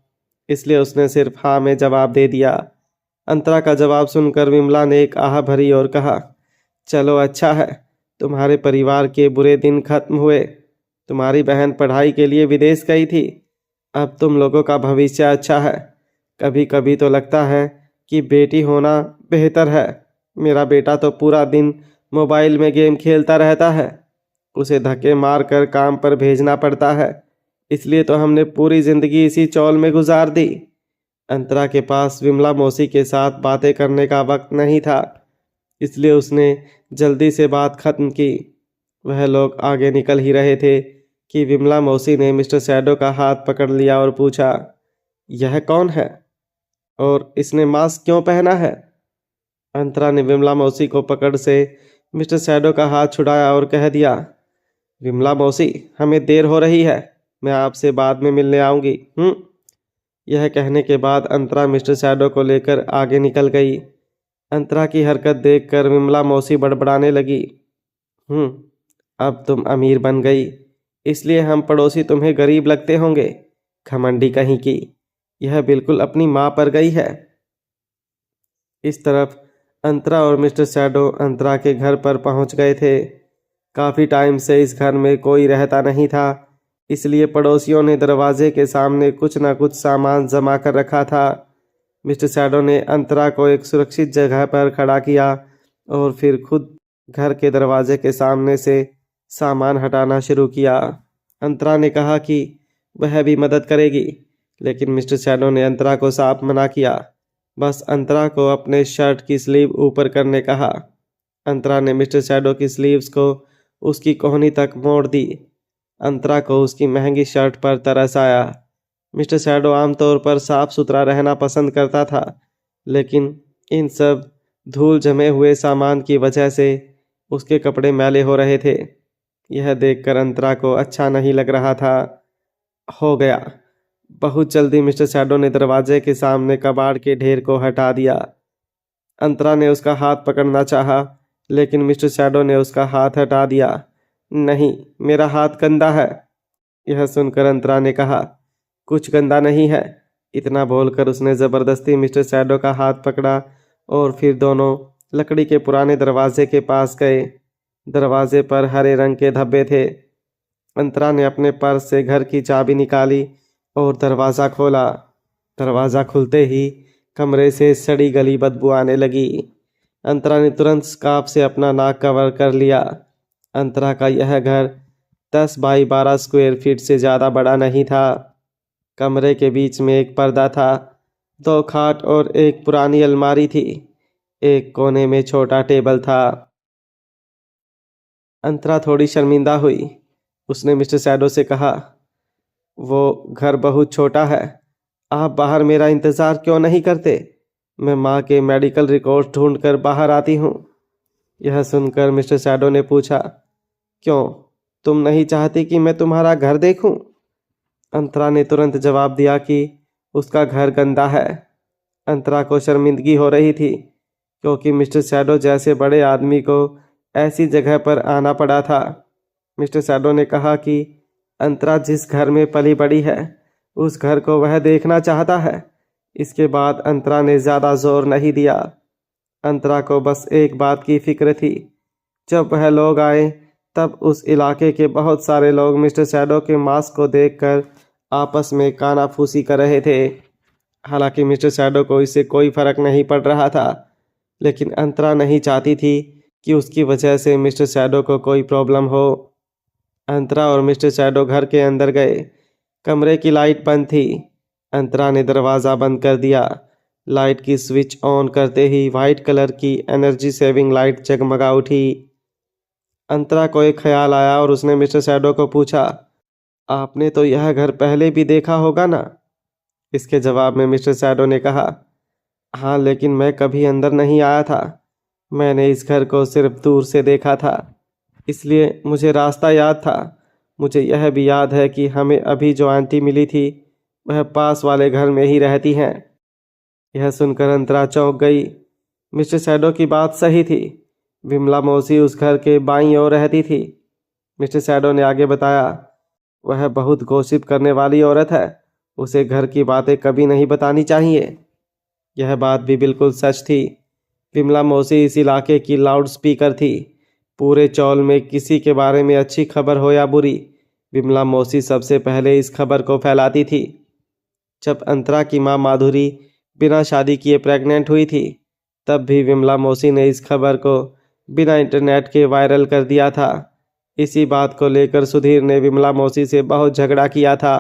इसलिए उसने सिर्फ हाँ में जवाब दे दिया। अंतरा का जवाब सुनकर विमला ने एक आह भरी और कहा, चलो अच्छा है, तुम्हारे परिवार के बुरे दिन खत्म हुए। तुम्हारी बहन पढ़ाई के लिए विदेश गई थी। अब तुम लोगों का भविष्य अच्छा है। कभी कभी तो लगता है कि बेटी होना बेहतर है। मेरा बेटा तो पूरा दिन मोबाइल में गेम खेलता रहता है। उसे धक्के मार कर काम पर भेजना पड़ता है, इसलिए तो हमने पूरी ज़िंदगी इसी चौल में गुजार दी। अंतरा के पास विमला मौसी के साथ बातें करने का वक्त नहीं था, इसलिए उसने जल्दी से बात खत्म की। वह लोग आगे निकल ही रहे थे कि विमला मौसी ने मिस्टर शैडो का हाथ पकड़ लिया और पूछा, यह कौन है और इसने मास्क क्यों पहना है? अंतरा ने विमला मौसी को पकड़ से मिस्टर शैडो का हाथ छुड़ाया और कह दिया, विमला मौसी, हमें देर हो रही है, मैं आपसे बाद में मिलने आऊँगी। यह कहने के बाद अंतरा मिस्टर शैडो को लेकर आगे निकल गई। अंतरा की हरकत देखकर विमला मौसी बड़बड़ाने लगी, अब तुम अमीर बन गई, इसलिए हम पड़ोसी तुम्हें गरीब लगते होंगे। घमंडी कहीं की, यह बिल्कुल अपनी माँ पर गई है। इस तरफ अंतरा और मिस्टर शैडो अंतरा के घर पर पहुंच गए थे। काफ़ी टाइम से इस घर में कोई रहता नहीं था, इसलिए पड़ोसियों ने दरवाजे के सामने कुछ न कुछ सामान जमा कर रखा था। मिस्टर शैडो ने अंतरा को एक सुरक्षित जगह पर खड़ा किया और फिर खुद घर के दरवाजे के सामने से सामान हटाना शुरू किया। अंतरा ने कहा कि वह भी मदद करेगी, लेकिन मिस्टर शैडो ने अंतरा को साफ मना किया। बस अंतरा को अपने शर्ट की स्लीव ऊपर करने कहा। अंतरा ने मिस्टर शैडो की स्लीव्स को उसकी कोहनी तक मोड़ दी। अंतरा को उसकी महंगी शर्ट पर तरस आया। मिस्टर शैडो आमतौर पर साफ सुथरा रहना पसंद करता था, लेकिन इन सब धूल जमे हुए सामान की वजह से उसके कपड़े मैले हो रहे थे। यह देखकर अंतरा को अच्छा नहीं लग रहा था। हो गया। बहुत जल्दी मिस्टर शैडो ने दरवाजे के सामने कबाड़ के ढेर को हटा दिया। अंतरा ने उसका हाथ पकड़ना चाहा, लेकिन मिस्टर शैडो ने उसका हाथ हटा दिया। नहीं, मेरा हाथ गंदा है। यह सुनकर अंतरा ने कहा, कुछ गंदा नहीं है। इतना बोलकर उसने ज़बरदस्ती मिस्टर शैडो का हाथ पकड़ा और फिर दोनों लकड़ी के पुराने दरवाजे के पास गए। दरवाजे पर हरे रंग के धब्बे थे। अंतरा ने अपने पर्स से घर की चाबी निकाली और दरवाज़ा खोला। दरवाज़ा खुलते ही कमरे से सड़ी गली बदबू आने लगी। अंतरा ने तुरंत स्कार्फ से अपना नाक कवर कर लिया। अंतरा का यह घर 10 बाई 12 स्क्वायर फीट से ज़्यादा बड़ा नहीं था। कमरे के बीच में एक पर्दा था, 2 खाट और एक पुरानी अलमारी थी। एक कोने में छोटा टेबल था। अंतरा थोड़ी शर्मिंदा हुई। उसने मिस्टर शैडो से कहा, वो घर बहुत छोटा है, आप बाहर मेरा इंतज़ार क्यों नहीं करते? मैं माँ के मेडिकल रिकॉर्ड ढूंढकर बाहर आती हूँ। यह सुनकर मिस्टर शैडो ने पूछा, क्यों, तुम नहीं चाहती कि मैं तुम्हारा घर देखूं? अंतरा ने तुरंत जवाब दिया कि उसका घर गंदा है। अंतरा को शर्मिंदगी हो रही थी, क्योंकि मिस्टर शैडो जैसे बड़े आदमी को ऐसी जगह पर आना पड़ा था। मिस्टर शैडो ने कहा कि अंतरा जिस घर में पली बड़ी है, उस घर को वह देखना चाहता है। इसके बाद अंतरा ने ज़्यादा जोर नहीं दिया। अंतरा को बस एक बात की फिक्र थी। जब वह लोग आए, तब उस इलाके के बहुत सारे लोग मिस्टर शैडो के मास्क को देखकर आपस में कानाफूसी कर रहे थे। हालांकि मिस्टर शैडो को इससे कोई फर्क नहीं पड़ रहा था, लेकिन अंतरा नहीं चाहती थी कि उसकी वजह से मिस्टर शैडो को कोई प्रॉब्लम हो। अंतरा और मिस्टर शैडो घर के अंदर गए। कमरे की लाइट बंद थी। अंतरा ने दरवाज़ा बंद कर दिया। लाइट की स्विच ऑन करते ही वाइट कलर की एनर्जी सेविंग लाइट जगमगा उठी। अंतरा को एक ख्याल आया और उसने मिस्टर शैडो को पूछा, आपने तो यह घर पहले भी देखा होगा ना? इसके जवाब में मिस्टर शैडो ने कहा, हाँ, लेकिन मैं कभी अंदर नहीं आया था। मैंने इस घर को सिर्फ दूर से देखा था, इसलिए मुझे रास्ता याद था। मुझे यह भी याद है कि हमें अभी जो आंटी मिली थी, वह पास वाले घर में ही रहती हैं। यह सुनकर अंतरा चौंक गई। मिस्टर शैडो की बात सही थी। विमला मौसी उस घर के बाईं ओर रहती थी। मिस्टर शैडो ने आगे बताया, वह बहुत गॉसिप करने वाली औरत है। उसे घर की बातें कभी नहीं बतानी चाहिए। यह बात भी बिल्कुल सच थी। विमला मौसी इस इलाके की लाउड स्पीकर थी। पूरे चौल में किसी के बारे में अच्छी खबर हो या बुरी, विमला मौसी सबसे पहले इस खबर को फैलाती थी। जब अंतरा की माँ माधुरी बिना शादी किए प्रेग्नेंट हुई थी, तब भी विमला मौसी ने इस खबर को बिना इंटरनेट के वायरल कर दिया था। इसी बात को लेकर सुधीर ने विमला मौसी से बहुत झगड़ा किया था।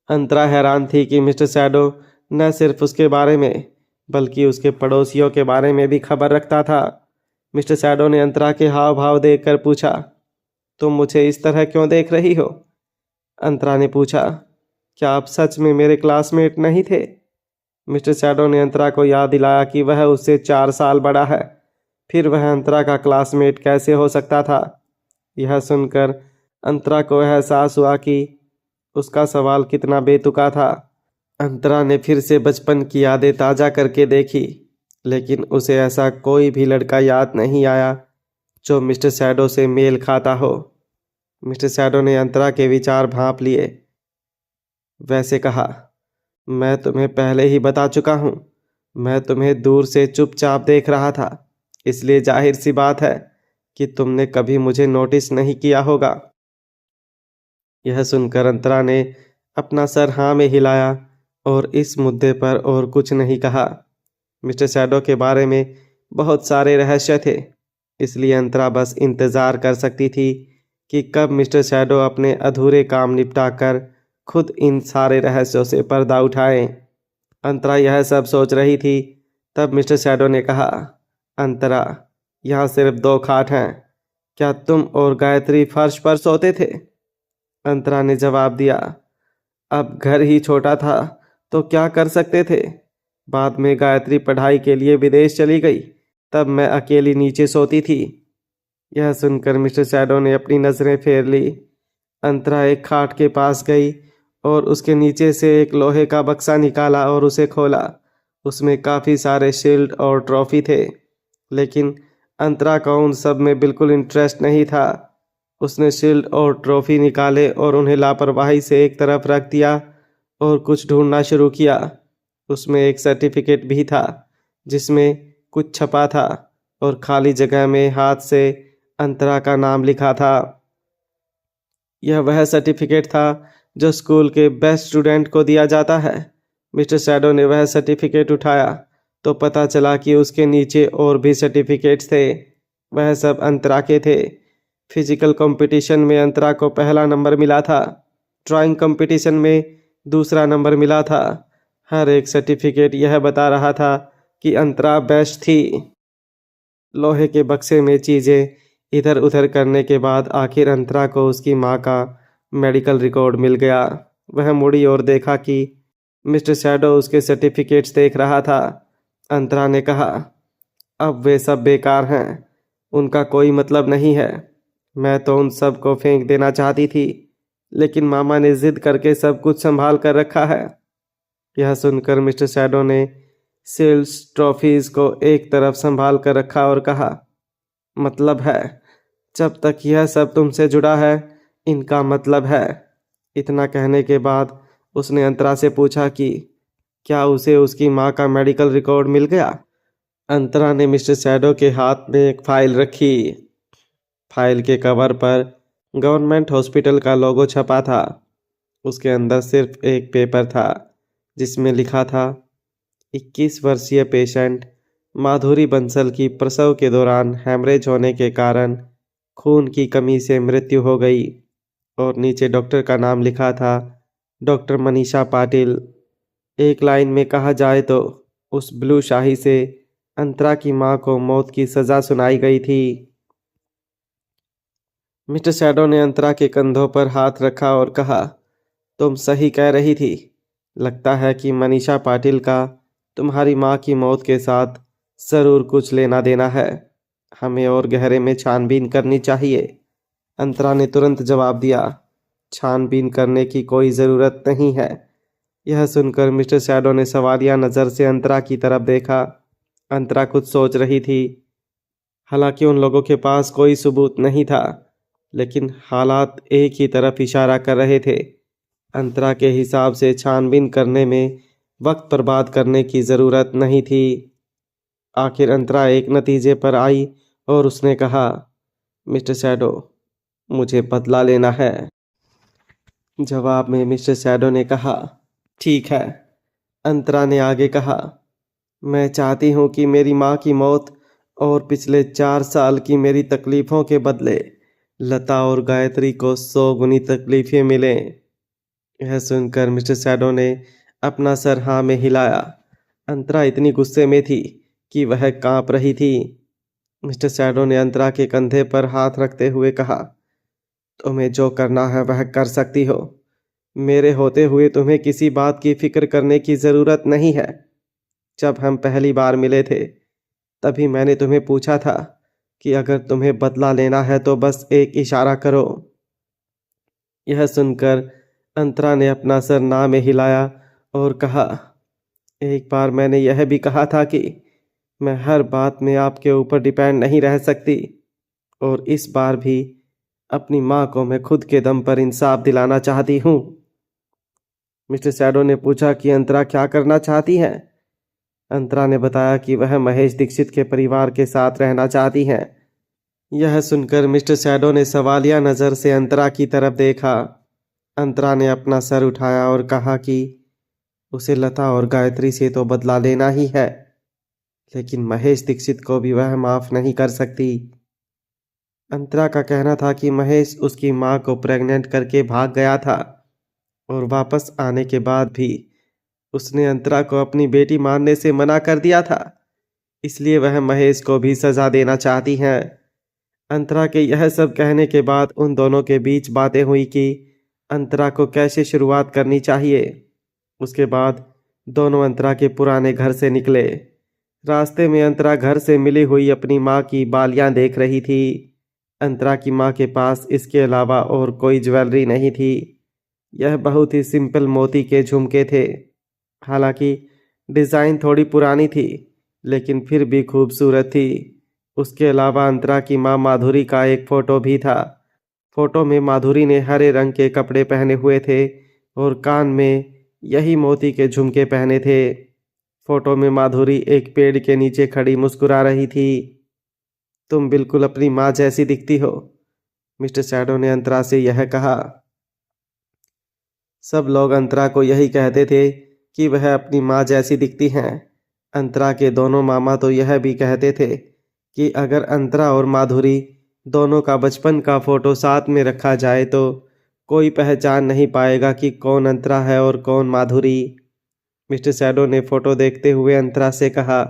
अंतरा हैरान थी कि मिस्टर शैडो न सिर्फ उसके बारे में, बल्कि उसके पड़ोसियों के बारे में भी खबर रखता था। मिस्टर शैडो ने अंतरा के हाव भाव देखकर पूछा, तुम मुझे इस तरह क्यों देख रही हो? अंतरा ने पूछा, क्या आप सच में मेरे क्लासमेट नहीं थे? मिस्टर शैडो ने अंतरा को याद दिलाया कि वह उससे 4 साल बड़ा है। फिर वह अंतरा का क्लासमेट कैसे हो सकता था? यह सुनकर अंतरा को एहसास हुआ कि उसका सवाल कितना बेतुका था। अंतरा ने फिर से बचपन की यादें ताज़ा करके देखी, लेकिन उसे ऐसा कोई भी लड़का याद नहीं आया जो मिस्टर शैडो से मेल खाता हो। मिस्टर शैडो ने अंतरा के विचार भांप लिए। वैसे कहा, मैं तुम्हें पहले ही बता चुका हूँ। मैं तुम्हें दूर से चुपचाप देख रहा था, इसलिए जाहिर सी बात है कि तुमने कभी मुझे नोटिस नहीं किया होगा। यह सुनकर अंतरा ने अपना सर हाँ में हिलाया और इस मुद्दे पर और कुछ नहीं कहा। मिस्टर शैडो के बारे में बहुत सारे रहस्य थे, इसलिए अंतरा बस इंतज़ार कर सकती थी कि कब मिस्टर शैडो अपने अधूरे काम निपटाकर खुद इन सारे रहस्यों से पर्दा उठाएं। अंतरा यह सब सोच रही थी, तब मिस्टर शैडो ने कहा, अंतरा, यहाँ सिर्फ 2 खाट हैं। क्या तुम और गायत्री फर्श पर सोते थे? अंतरा ने जवाब दिया, अब घर ही छोटा था तो क्या कर सकते थे। बाद में गायत्री पढ़ाई के लिए विदेश चली गई, तब मैं अकेली नीचे सोती थी। यह सुनकर मिस्टर शैडो ने अपनी नज़रें फेर ली। अंतरा एक खाट के पास गई और उसके नीचे से एक लोहे का बक्सा निकाला और उसे खोला। उसमें काफ़ी सारे शील्ड और ट्रॉफी थे, लेकिन अंतरा को उन सब में बिल्कुल इंटरेस्ट नहीं था। उसने शील्ड और ट्रॉफी निकाले और उन्हें लापरवाही से एक तरफ रख दिया और कुछ ढूंढना शुरू किया। उसमें एक सर्टिफिकेट भी था जिसमें कुछ छपा था और खाली जगह में हाथ से अंतरा का नाम लिखा था। यह वह सर्टिफिकेट था जो स्कूल के बेस्ट स्टूडेंट को दिया जाता है। मिस्टर शैडो ने वह सर्टिफिकेट उठाया तो पता चला कि उसके नीचे और भी सर्टिफिकेट्स थे। वह सब अंतरा के थे। फिजिकल कंपटीशन में अंतरा को पहला नंबर मिला था, ड्राइंग कंपटीशन में दूसरा नंबर मिला था। हर एक सर्टिफिकेट यह बता रहा था कि अंतरा बेस्ट थी। लोहे के बक्से में चीज़ें इधर उधर करने के बाद आखिर अंतरा को उसकी माँ का मेडिकल रिकॉर्ड मिल गया। वह मुड़ी और देखा कि मिस्टर शैडो उसके सर्टिफिकेट्स देख रहा था। अंतरा ने कहा, अब वे सब बेकार हैं, उनका कोई मतलब नहीं है। मैं तो उन सब को फेंक देना चाहती थी, लेकिन मामा ने जिद करके सब कुछ संभाल कर रखा है। यह सुनकर मिस्टर शैडो ने शील्ड्स ट्रॉफीज को एक तरफ संभाल कर रखा और कहा, मतलब है जब तक यह सब तुमसे जुड़ा है, इनका मतलब है। इतना कहने के बाद उसने अंतरा से पूछा कि क्या उसे उसकी माँ का मेडिकल रिकॉर्ड मिल गया। अंतरा ने मिस्टर शैडो के हाथ में एक फाइल रखी। फाइल के कवर पर गवर्नमेंट हॉस्पिटल का लोगो छपा था। उसके अंदर सिर्फ एक पेपर था जिसमें लिखा था, 21 वर्षीय पेशेंट माधुरी बंसल की प्रसव के दौरान हैमरेज होने के कारण खून की कमी से मृत्यु हो गई। और नीचे डॉक्टर का नाम लिखा था, डॉक्टर मनीषा पाटिल। एक लाइन में कहा जाए तो उस ब्लू शाही से अंतरा की मां को मौत की सज़ा सुनाई गई थी। मिस्टर शैडो ने अंतरा के कंधों पर हाथ रखा और कहा, तुम सही कह रही थी। लगता है कि मनीषा पाटिल का तुम्हारी माँ की मौत के साथ ज़रूर कुछ लेना देना है। हमें और गहरे में छानबीन करनी चाहिए। अंतरा ने तुरंत जवाब दिया, छानबीन करने की कोई ज़रूरत नहीं है। यह सुनकर मिस्टर शैडो ने सवालिया नज़र से अंतरा की तरफ देखा। अंतरा कुछ सोच रही थी। हालांकि उन लोगों के पास कोई सबूत नहीं था, लेकिन हालात एक ही तरफ इशारा कर रहे थे। अंतरा के हिसाब से छानबीन करने में वक्त बर्बाद करने की ज़रूरत नहीं थी। आखिर अंतरा एक नतीजे पर आई और उसने कहा, मिस्टर शैडो, मुझे बदला लेना है। जवाब में मिस्टर शैडो ने कहा, ठीक है। अंतरा ने आगे कहा, मैं चाहती हूँ कि मेरी माँ की मौत और पिछले 4 साल की मेरी तकलीफ़ों के बदले लता और गायत्री को 100 गुनी तकलीफ़ें मिलें। यह सुनकर मिस्टर शैडो ने अपना सर हाँ में हिलाया। अंतरा इतनी गुस्से में थी कि वह कांप रही थी। मिस्टर शैडो ने अंतरा के कंधे पर हाथ रखते हुए कहा, तुम्हें जो करना है वह कर सकती हो। मेरे होते हुए तुम्हें किसी बात की फिक्र करने की ज़रूरत नहीं है। जब हम पहली बार मिले थे तभी मैंने तुम्हें पूछा था कि अगर तुम्हें बदला लेना है तो बस एक इशारा करो। यह सुनकर अंतरा ने अपना सर ना में हिलाया और कहा, एक बार मैंने यह भी कहा था कि मैं हर बात में आपके ऊपर डिपेंड नहीं रह सकती, और इस बार भी अपनी माँ को मैं खुद के दम पर इंसाफ दिलाना चाहती हूँ। मिस्टर शैडो ने पूछा कि अंतरा क्या करना चाहती है। अंतरा ने बताया कि वह महेश दीक्षित के परिवार के साथ रहना चाहती हैं। यह सुनकर मिस्टर शैडो ने सवालिया नज़र से अंतरा की तरफ देखा। अंतरा ने अपना सर उठाया और कहा कि उसे लता और गायत्री से तो बदला लेना ही है, लेकिन महेश दीक्षित को भी वह माफ़ नहीं कर सकती। अंतरा का कहना था कि महेश उसकी माँ को प्रेग्नेंट करके भाग गया था और वापस आने के बाद भी उसने अंतरा को अपनी बेटी मानने से मना कर दिया था, इसलिए वह महेश को भी सज़ा देना चाहती हैं। अंतरा के यह सब कहने के बाद उन दोनों के बीच बातें हुई कि अंतरा को कैसे शुरुआत करनी चाहिए। उसके बाद दोनों अंतरा के पुराने घर से निकले। रास्ते में अंतरा घर से मिली हुई अपनी माँ की बालियाँ देख रही थी। अंतरा की माँ के पास इसके अलावा और कोई ज्वेलरी नहीं थी। यह बहुत ही सिंपल मोती के झुमके थे। हालांकि डिज़ाइन थोड़ी पुरानी थी, लेकिन फिर भी खूबसूरत थी। उसके अलावा अंतरा की माँ माधुरी का एक फ़ोटो भी था। फ़ोटो में माधुरी ने हरे रंग के कपड़े पहने हुए थे और कान में यही मोती के झुमके पहने थे। फ़ोटो में माधुरी एक पेड़ के नीचे खड़ी मुस्कुरा रही थी। तुम बिल्कुल अपनी माँ जैसी दिखती हो, मिस्टर शैडो ने अंतरा से यह कहा। सब लोग अंतरा को यही कहते थे कि वह अपनी माँ जैसी दिखती हैं। अंतरा के दोनों मामा तो यह भी कहते थे कि अगर अंतरा और माधुरी दोनों का बचपन का फ़ोटो साथ में रखा जाए तो कोई पहचान नहीं पाएगा कि कौन अंतरा है और कौन माधुरी। मिस्टर शैडो ने फ़ोटो देखते हुए अंतरा से कहा,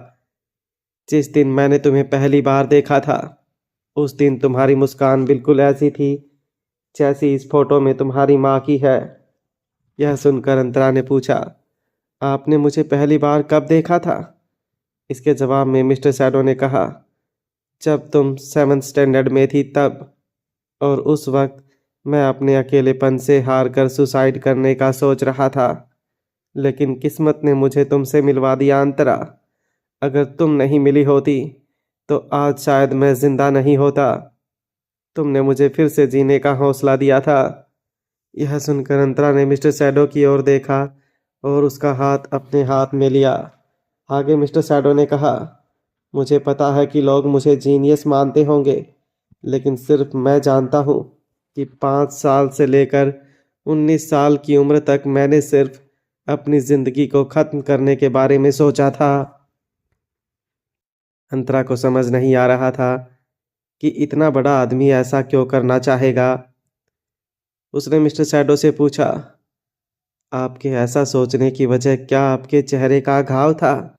जिस दिन मैंने तुम्हें पहली बार देखा था, उस दिन तुम्हारी मुस्कान बिल्कुल ऐसी थी जैसी इस फोटो में तुम्हारी माँ की है। यह सुनकर अंतरा ने पूछा, आपने मुझे पहली बार कब देखा था? इसके जवाब में मिस्टर शैडो ने कहा, जब तुम 7th स्टैंडर्ड में थी तब, और उस वक्त मैं अपने अकेलेपन से हार कर सुसाइड करने का सोच रहा था, लेकिन किस्मत ने मुझे तुमसे मिलवा दिया अंतरा। अगर तुम नहीं मिली होती तो आज शायद मैं जिंदा नहीं होता। तुमने मुझे फिर से जीने का हौसला दिया था। यह सुनकर अंतरा ने मिस्टर शैडो की ओर देखा और उसका हाथ अपने हाथ में लिया। आगे मिस्टर शैडो ने कहा, मुझे पता है कि लोग मुझे जीनियस मानते होंगे, लेकिन सिर्फ मैं जानता हूँ कि 5 साल से लेकर 19 साल की उम्र तक मैंने सिर्फ अपनी ज़िंदगी को ख़त्म करने के बारे में सोचा था। अंतरा को समझ नहीं आ रहा था कि इतना बड़ा आदमी ऐसा क्यों करना चाहेगा। उसने मिस्टर शैडो से पूछा, आपके ऐसा सोचने की वजह क्या आपके चेहरे का घाव था?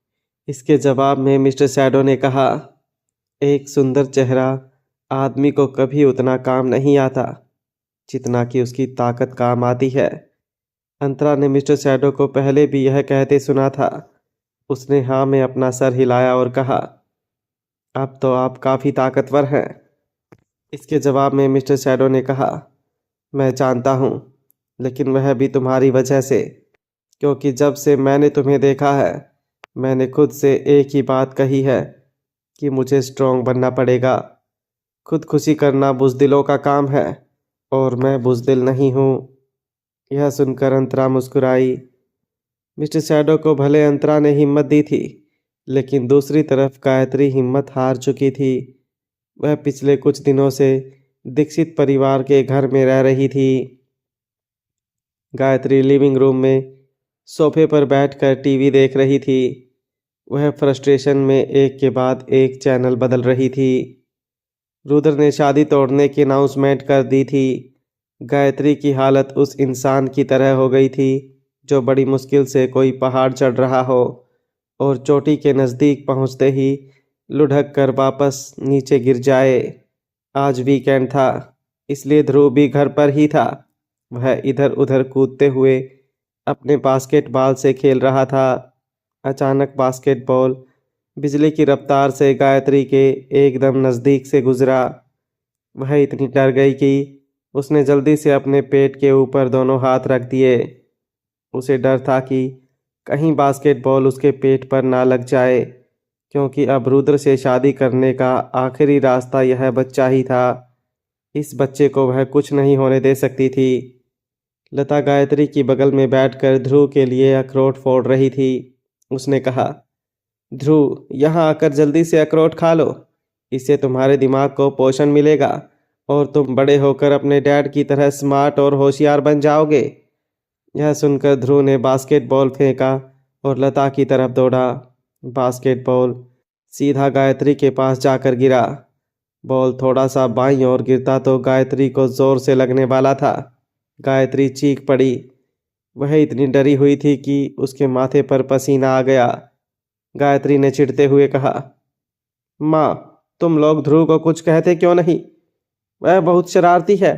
इसके जवाब में मिस्टर शैडो ने कहा, एक सुंदर चेहरा आदमी को कभी उतना काम नहीं आता जितना कि उसकी ताकत काम आती है। अंतरा ने मिस्टर शैडो को पहले भी यह कहते सुना था। उसने हाँ में अपना सर हिलाया और कहा, अब तो आप काफ़ी ताकतवर हैं। इसके जवाब में मिस्टर शैडो ने कहा, मैं जानता हूँ, लेकिन वह भी तुम्हारी वजह से, क्योंकि जब से मैंने तुम्हें देखा है मैंने खुद से एक ही बात कही है कि मुझे स्ट्रॉन्ग बनना पड़ेगा। खुदकुशी करना बुज़दिलों का काम है और मैं बुज़दिल नहीं हूँ। यह सुनकर अंतरा मुस्कुराई। मिस्टर शैडो को भले अंतरा ने हिम्मत दी थी, लेकिन दूसरी तरफ गायत्री हिम्मत हार चुकी थी। वह पिछले कुछ दिनों से दीक्षित परिवार के घर में रह रही थी। गायत्री लिविंग रूम में सोफे पर बैठकर टीवी देख रही थी। वह फ्रस्ट्रेशन में एक के बाद एक चैनल बदल रही थी। रुद्र ने शादी तोड़ने की अनाउंसमेंट कर दी थी। गायत्री की हालत उस इंसान की तरह हो गई थी जो बड़ी मुश्किल से कोई पहाड़ चढ़ रहा हो और चोटी के नज़दीक पहुंचते ही लुढ़क कर वापस नीचे गिर जाए। आज वीकेंड था, इसलिए ध्रुव भी घर पर ही था। वह इधर उधर कूदते हुए अपने बास्केटबॉल से खेल रहा था। अचानक बास्केटबॉल बिजली की रफ्तार से गायत्री के एकदम नज़दीक से गुजरा। वह इतनी डर गई कि उसने जल्दी से अपने पेट के ऊपर दोनों हाथ रख दिए। उसे डर था कि कहीं बास्केटबॉल उसके पेट पर ना लग जाए, क्योंकि अब रुद्र से शादी करने का आखिरी रास्ता यह बच्चा ही था। इस बच्चे को वह कुछ नहीं होने दे सकती थी। लता गायत्री की बगल में बैठकर ध्रुव के लिए अखरोट फोड़ रही थी। उसने कहा, ध्रुव, यहाँ आकर जल्दी से अखरोट खा लो। इससे तुम्हारे दिमाग को पोषण मिलेगा और तुम बड़े होकर अपने डैड की तरह स्मार्ट और होशियार बन जाओगे। यह सुनकर ध्रुव ने बास्केटबॉल फेंका और लता की तरफ दौड़ा। बास्केटबॉल सीधा गायत्री के पास जाकर गिरा। बॉल थोड़ा सा बाईं ओर गिरता तो गायत्री को जोर से लगने वाला था। गायत्री चीख पड़ी। वह इतनी डरी हुई थी कि उसके माथे पर पसीना आ गया। गायत्री ने चिढ़ते हुए कहा, माँ, तुम लोग ध्रुव को कुछ कहते क्यों नहीं? वह बहुत शरारती है।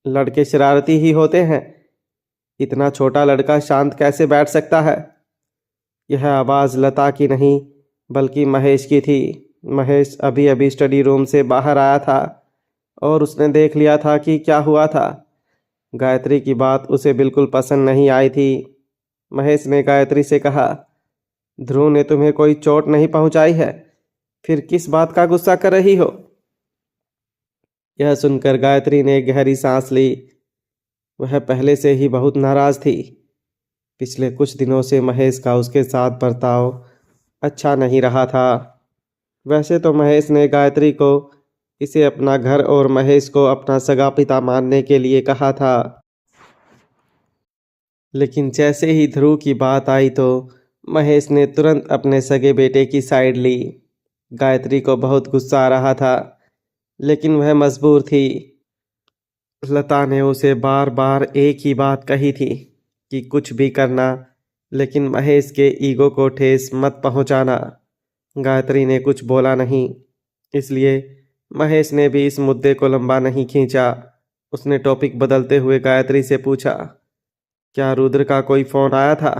लड़के शरारती ही होते हैं। इतना छोटा लड़का शांत कैसे बैठ सकता है? यह आवाज़ लता की नहीं बल्कि महेश की थी। महेश अभी अभी स्टडी रूम से बाहर आया था और उसने देख लिया था कि क्या हुआ था। गायत्री की बात उसे बिल्कुल पसंद नहीं आई थी। महेश ने गायत्री से कहा, ध्रुव ने तुम्हें कोई चोट नहीं पहुंचाई है, फिर किस बात का गुस्सा कर रही हो? यह सुनकर गायत्री ने गहरी सांस ली। वह पहले से ही बहुत नाराज थी। पिछले कुछ दिनों से महेश का उसके साथ बर्ताव अच्छा नहीं रहा था। वैसे तो महेश ने गायत्री को इसे अपना घर और महेश को अपना सगा पिता मानने के लिए कहा था, लेकिन जैसे ही ध्रुव की बात आई तो महेश ने तुरंत अपने सगे बेटे की साइड ली। गायत्री को बहुत गुस्सा आ रहा था, लेकिन वह मजबूर थी। लता ने उसे बार बार एक ही बात कही थी कि कुछ भी करना, लेकिन महेश के ईगो को ठेस मत पहुंचाना। गायत्री ने कुछ बोला नहीं, इसलिए महेश ने भी इस मुद्दे को लंबा नहीं खींचा। उसने टॉपिक बदलते हुए गायत्री से पूछा, क्या रुद्र का कोई फ़ोन आया था?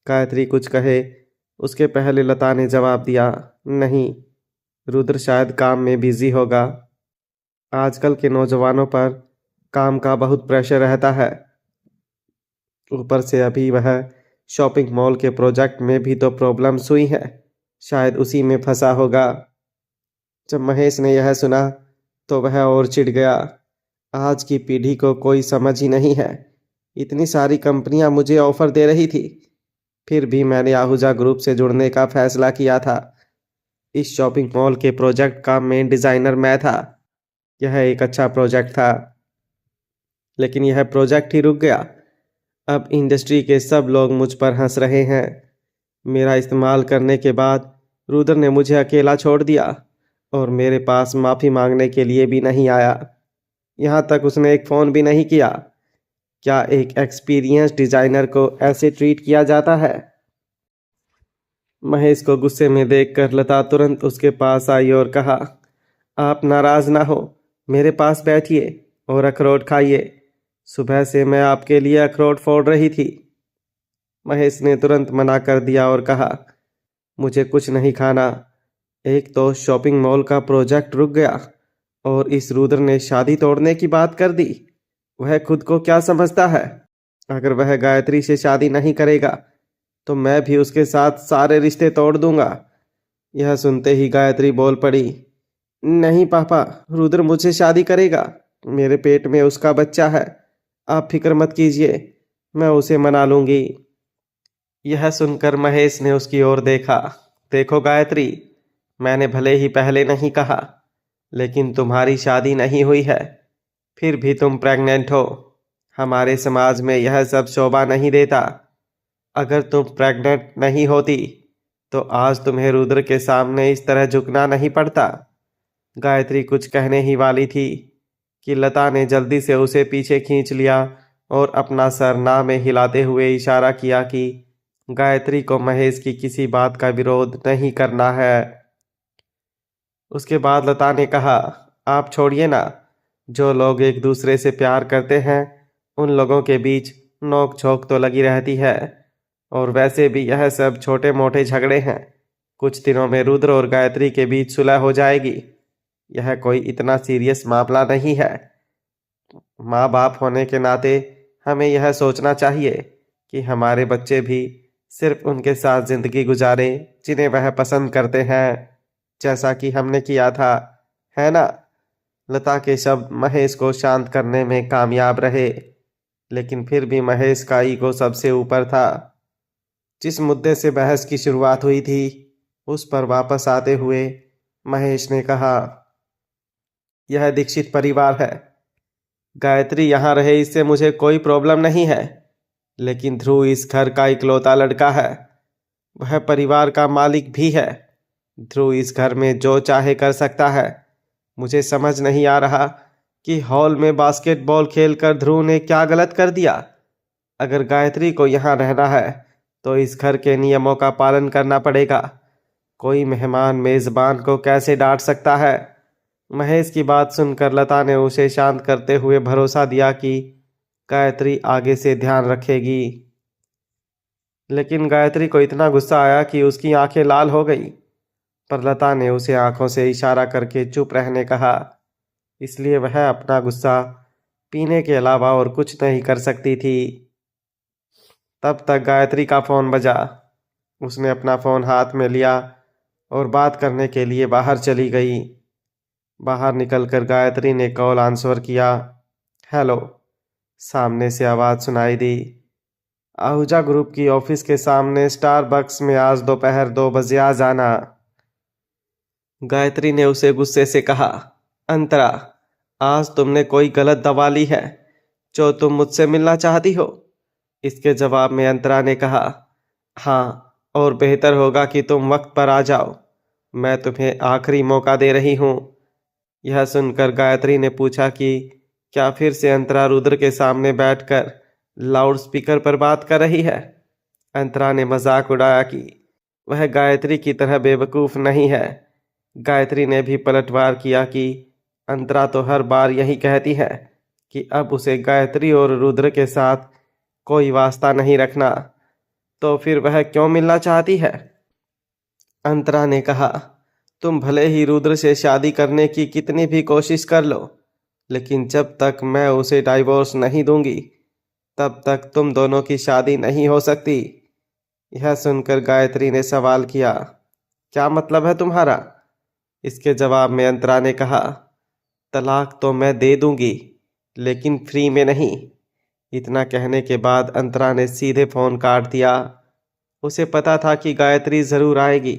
गायत्री कुछ कहे उसके पहले लता ने जवाब दिया, नहीं, रुद्र शायद काम में बिजी होगा। आजकल के नौजवानों पर काम का बहुत प्रेशर रहता है। ऊपर से अभी वह शॉपिंग मॉल के प्रोजेक्ट में भी तो प्रॉब्लम्स हुई हैं, शायद उसी में फंसा होगा। जब महेश ने यह सुना तो वह और चिढ़ गया। आज की पीढ़ी को कोई समझ ही नहीं है। इतनी सारी कंपनियां मुझे ऑफर दे रही थी, फिर भी मैंने आहूजा ग्रुप से जुड़ने का फैसला किया था। इस शॉपिंग मॉल के प्रोजेक्ट का मेन डिज़ाइनर मैं था। यह एक अच्छा प्रोजेक्ट था, लेकिन यह प्रोजेक्ट ही रुक गया। अब इंडस्ट्री के सब लोग मुझ पर हंस रहे हैं। मेरा इस्तेमाल करने के बाद रुद्र ने मुझे अकेला छोड़ दिया और मेरे पास माफ़ी मांगने के लिए भी नहीं आया। यहाँ तक उसने एक फ़ोन भी नहीं किया। क्या एक एक्सपीरियंस डिज़ाइनर को ऐसे ट्रीट किया जाता है? महेश को गुस्से में देखकर लता तुरंत उसके पास आई और कहा, आप नाराज़ ना हो, मेरे पास बैठिए और अखरोट खाइए। सुबह से मैं आपके लिए अखरोट फोड़ रही थी। महेश ने तुरंत मना कर दिया और कहा, मुझे कुछ नहीं खाना। एक तो शॉपिंग मॉल का प्रोजेक्ट रुक गया और इस रुद्र ने शादी तोड़ने की बात कर दी। वह खुद को क्या समझता है? अगर वह गायत्री से शादी नहीं करेगा तो मैं भी उसके साथ सारे रिश्ते तोड़ दूंगा। यह सुनते ही गायत्री बोल पड़ी, नहीं पापा, रुद्र मुझसे शादी करेगा। मेरे पेट में उसका बच्चा है, आप फिक्र मत कीजिए, मैं उसे मना लूंगी। यह सुनकर महेश ने उसकी ओर देखा। देखो गायत्री, मैंने भले ही पहले नहीं कहा, लेकिन तुम्हारी शादी नहीं हुई है, फिर भी तुम प्रेग्नेंट हो। हमारे समाज में यह सब शोभा नहीं देता। अगर तुम प्रेग्नेंट नहीं होती तो आज तुम्हें रुद्र के सामने इस तरह झुकना नहीं पड़ता। गायत्री कुछ कहने ही वाली थी कि लता ने जल्दी से उसे पीछे खींच लिया और अपना सर ना में हिलाते हुए इशारा किया कि गायत्री को महेश की किसी बात का विरोध नहीं करना है। उसके बाद लता ने कहा, आप छोड़िए ना, जो लोग एक दूसरे से प्यार करते हैं उन लोगों के बीच नोक झोंक तो लगी रहती है, और वैसे भी यह सब छोटे मोटे झगड़े हैं। कुछ दिनों में रुद्र और गायत्री के बीच सुलह हो जाएगी। यह कोई इतना सीरियस मामला नहीं है। माँ बाप होने के नाते हमें यह सोचना चाहिए कि हमारे बच्चे भी सिर्फ उनके साथ ज़िंदगी गुजारें जिन्हें वह पसंद करते हैं, जैसा कि हमने किया था, है ना? लता के शब्द महेश को शांत करने में कामयाब रहे, लेकिन फिर भी महेश का ईगो सबसे ऊपर था। जिस मुद्दे से बहस की शुरुआत हुई थी उस पर वापस आते हुए महेश ने कहा, यह दीक्षित परिवार है। गायत्री यहाँ रहे इससे मुझे कोई प्रॉब्लम नहीं है, लेकिन ध्रुव इस घर का इकलौता लड़का है। वह परिवार का मालिक भी है। ध्रुव इस घर में जो चाहे कर सकता है। मुझे समझ नहीं आ रहा कि हॉल में बास्केटबॉल खेलकर ध्रुव ने क्या गलत कर दिया। अगर गायत्री को यहाँ रहना है तो इस घर के नियमों का पालन करना पड़ेगा। कोई मेहमान मेज़बान को कैसे डांट सकता है। महेश की बात सुनकर लता ने उसे शांत करते हुए भरोसा दिया कि गायत्री आगे से ध्यान रखेगी। लेकिन गायत्री को इतना गुस्सा आया कि उसकी आंखें लाल हो गई, पर लता ने उसे आंखों से इशारा करके चुप रहने कहा। इसलिए वह अपना गुस्सा पीने के अलावा और कुछ नहीं कर सकती थी। तब तक गायत्री का फ़ोन बजा। उसने अपना फ़ोन हाथ में लिया और बात करने के लिए बाहर चली गई। बाहर निकलकर गायत्री ने कॉल आंसर किया। हेलो। सामने से आवाज़ सुनाई दी। आहूजा ग्रुप की ऑफिस के सामने स्टारबक्स में आज दोपहर 2 बजे आ जाना। गायत्री ने उसे गुस्से से कहा, अंतरा, आज तुमने कोई गलत दवा ली है जो तुम मुझसे मिलना चाहती हो। इसके जवाब में अंतरा ने कहा, हाँ, और बेहतर होगा कि तुम वक्त पर आ जाओ। मैं तुम्हें आखिरी मौका दे रही हूँ। यह सुनकर गायत्री ने पूछा कि क्या फिर से अंतरा रुद्र के सामने बैठकर लाउड स्पीकर पर बात कर रही है। अंतरा ने मजाक उड़ाया कि वह गायत्री की तरह बेवकूफ़ नहीं है। गायत्री ने भी पलटवार किया कि अंतरा तो हर बार यही कहती है कि अब उसे गायत्री और रुद्र के साथ कोई वास्ता नहीं रखना, तो फिर वह क्यों मिलना चाहती है। अंतरा ने कहा, तुम भले ही रुद्र से शादी करने की कितनी भी कोशिश कर लो, लेकिन जब तक मैं उसे डाइवोर्स नहीं दूंगी तब तक तुम दोनों की शादी नहीं हो सकती। यह सुनकर गायत्री ने सवाल किया, क्या मतलब है तुम्हारा। इसके जवाब में अंतरा ने कहा, तलाक तो मैं दे दूंगी, लेकिन फ्री में नहीं। इतना कहने के बाद अंतरा ने सीधे फ़ोन काट दिया। उसे पता था कि गायत्री ज़रूर आएगी।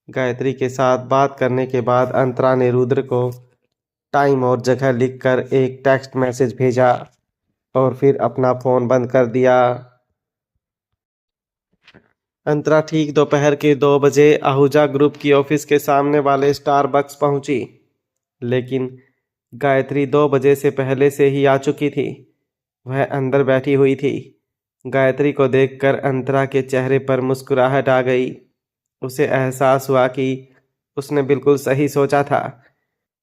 गायत्री के साथ बात करने के बाद अंतरा ने रुद्र को टाइम और जगह लिखकर एक टेक्स्ट मैसेज भेजा और फिर अपना फ़ोन बंद कर दिया। अंतरा ठीक दोपहर के 2 बजे आहूजा ग्रुप की ऑफिस के सामने वाले स्टारबक्स पहुंची, लेकिन गायत्री 2 बजे से पहले से ही आ चुकी थी। वह अंदर बैठी हुई थी। गायत्री को देखकर अंतरा के चेहरे पर मुस्कुराहट आ गई। उसे एहसास हुआ कि उसने बिल्कुल सही सोचा था।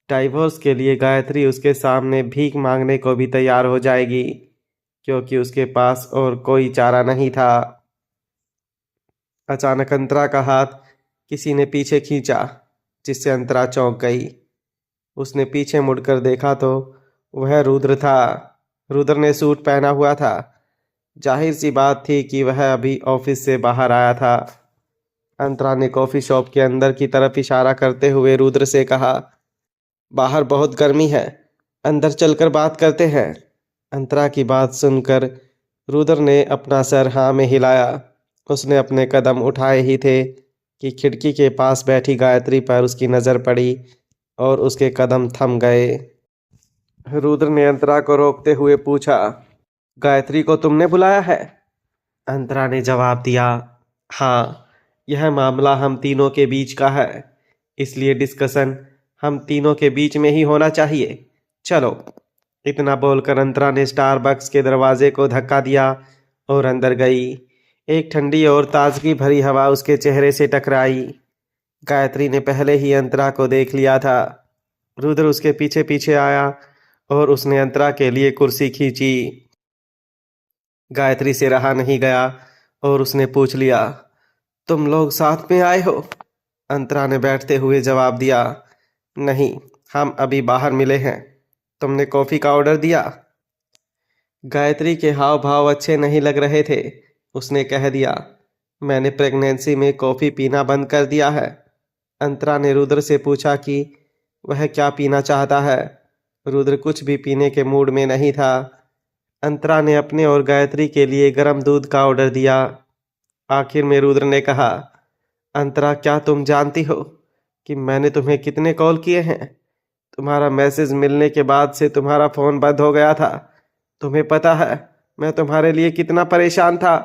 डाइवोर्स के लिए गायत्री उसके सामने भीख मांगने को भी तैयार हो जाएगी, क्योंकि उसके पास और कोई चारा नहीं था। अचानक अंतरा का हाथ किसी ने पीछे खींचा, जिससे अंतरा चौंक गई। उसने पीछे मुड़कर देखा तो वह रुद्र था। रुद्र ने सूट पहना हुआ था। जाहिर सी बात थी कि वह अभी ऑफिस से बाहर आया था। अंतरा ने कॉफ़ी शॉप के अंदर की तरफ इशारा करते हुए रुद्र से कहा, बाहर बहुत गर्मी है, अंदर चलकर बात करते हैं। अंतरा की बात सुनकर रुद्र ने अपना सर हाँ में हिलाया। उसने अपने कदम उठाए ही थे कि खिड़की के पास बैठी गायत्री पर उसकी नज़र पड़ी और उसके कदम थम गए। रुद्र ने अंतरा को रोकते हुए पूछा, गायत्री को तुमने बुलाया है। अंतरा ने जवाब दिया, हाँ, यह मामला हम तीनों के बीच का है, इसलिए डिस्कशन हम तीनों के बीच में ही होना चाहिए। चलो। इतना बोलकर अंतरा ने स्टारबक्स के दरवाजे को धक्का दिया और अंदर गई। एक ठंडी और ताजगी भरी हवा उसके चेहरे से टकराई। गायत्री ने पहले ही अंतरा को देख लिया था। रुद्र उसके पीछे पीछे आया और उसने अंतरा के लिए कुर्सी खींची। गायत्री से रहा नहीं गया और उसने पूछ लिया, तुम लोग साथ में आए हो। अंतरा ने बैठते हुए जवाब दिया, नहीं, हम अभी बाहर मिले हैं। तुमने कॉफ़ी का ऑर्डर दिया। गायत्री के हाव भाव अच्छे नहीं लग रहे थे। उसने कह दिया, मैंने प्रेगनेंसी में कॉफ़ी पीना बंद कर दिया है। अंतरा ने रुद्र से पूछा कि वह क्या पीना चाहता है। रुद्र कुछ भी पीने के मूड में नहीं था। अंतरा ने अपने और गायत्री के लिए गर्म दूध का ऑर्डर दिया। आखिर में रुद्र ने कहा, अंतरा, क्या तुम जानती हो कि मैंने तुम्हें कितने कॉल किए हैं? तुम्हारा मैसेज मिलने के बाद से तुम्हारा फ़ोन बंद हो गया था। तुम्हें पता है मैं तुम्हारे लिए कितना परेशान था।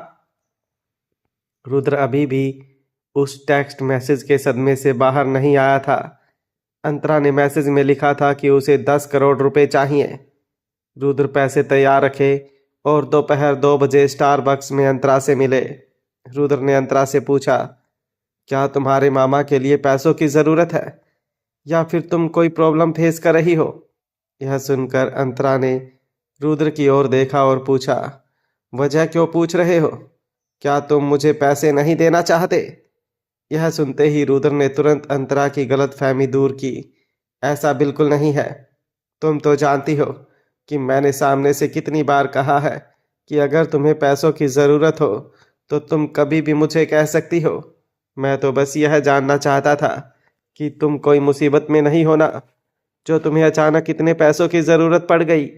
रुद्र अभी भी उस टेक्स्ट मैसेज के सदमे से बाहर नहीं आया था। अंतरा ने मैसेज में लिखा था कि उसे 10 करोड़ रुपए चाहिए। रुद्र पैसे तैयार रखे और दोपहर 2 बजे स्टारबक्स में अंतरा से मिले। रुद्र ने अंतरा से पूछा, क्या तुम्हारे मामा के लिए पैसों की ज़रूरत है या फिर तुम कोई प्रॉब्लम फेस कर रही हो? यह सुनकर अंतरा ने रुद्र की ओर देखा और पूछा, वजह क्यों पूछ रहे हो? क्या तुम मुझे पैसे नहीं देना चाहते? यह सुनते ही रुद्र ने तुरंत अंतरा की गलतफहमी दूर की। ऐसा बिल्कुल नहीं है। तुम तो जानती हो कि मैंने सामने से कितनी बार कहा है कि अगर तुम्हें पैसों की ज़रूरत हो तो तुम कभी भी मुझे कह सकती हो। मैं तो बस यह जानना चाहता था कि तुम कोई मुसीबत में नहीं हो ना, जो तुम्हें अचानक इतने पैसों की ज़रूरत पड़ गई।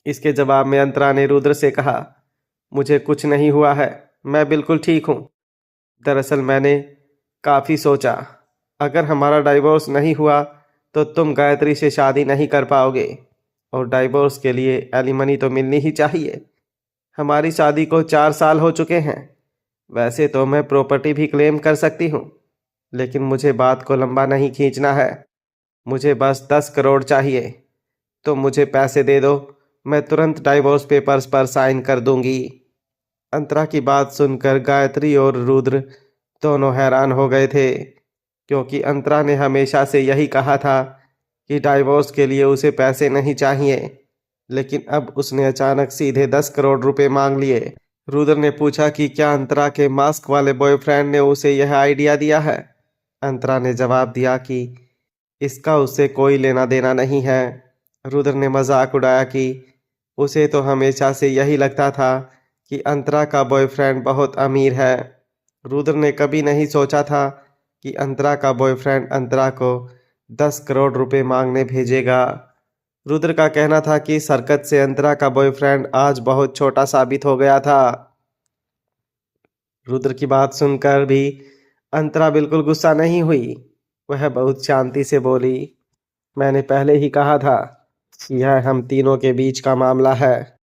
इसके जवाब में अंतरा ने रुद्र से कहा, मुझे कुछ नहीं हुआ है, मैं बिल्कुल ठीक हूँ। दरअसल मैंने काफ़ी सोचा, अगर हमारा डाइवोर्स नहीं हुआ तो तुम गायत्री से शादी नहीं कर पाओगे और डाइवोर्स के लिए एलिमनी तो मिलनी ही चाहिए। हमारी शादी को 4 साल हो चुके हैं। वैसे तो मैं प्रॉपर्टी भी क्लेम कर सकती हूँ, लेकिन मुझे बात को लंबा नहीं खींचना है। मुझे बस 10 करोड़ चाहिए। तो मुझे पैसे दे दो, मैं तुरंत डाइवोर्स पेपर्स पर साइन कर दूंगी। अंतरा की बात सुनकर गायत्री और रुद्र दोनों हैरान हो गए थे, क्योंकि अंतरा ने हमेशा से यही कहा था कि डाइवोर्स के लिए उसे पैसे नहीं चाहिए, लेकिन अब उसने अचानक सीधे 10 करोड़ रुपए मांग लिए। रुद्र ने पूछा कि क्या अंतरा के मास्क वाले बॉयफ्रेंड ने उसे यह आइडिया दिया है? अंतरा ने जवाब दिया कि इसका उससे कोई लेना देना नहीं है। रुद्र ने मजाक उड़ाया कि उसे तो हमेशा से यही लगता था कि अंतरा का बॉयफ्रेंड बहुत अमीर है। रुद्र ने कभी नहीं सोचा था कि अंतरा का बॉयफ्रेंड अंतरा को 10 करोड़ रुपए मांगने भेजेगा। रुद्र का कहना था कि सरकत से अंतरा का बॉयफ्रेंड आज बहुत छोटा साबित हो गया था। रुद्र की बात सुनकर भी अंतरा बिल्कुल गुस्सा नहीं हुई। वह बहुत शांति से बोली, मैंने पहले ही कहा था यह हम तीनों के बीच का मामला है।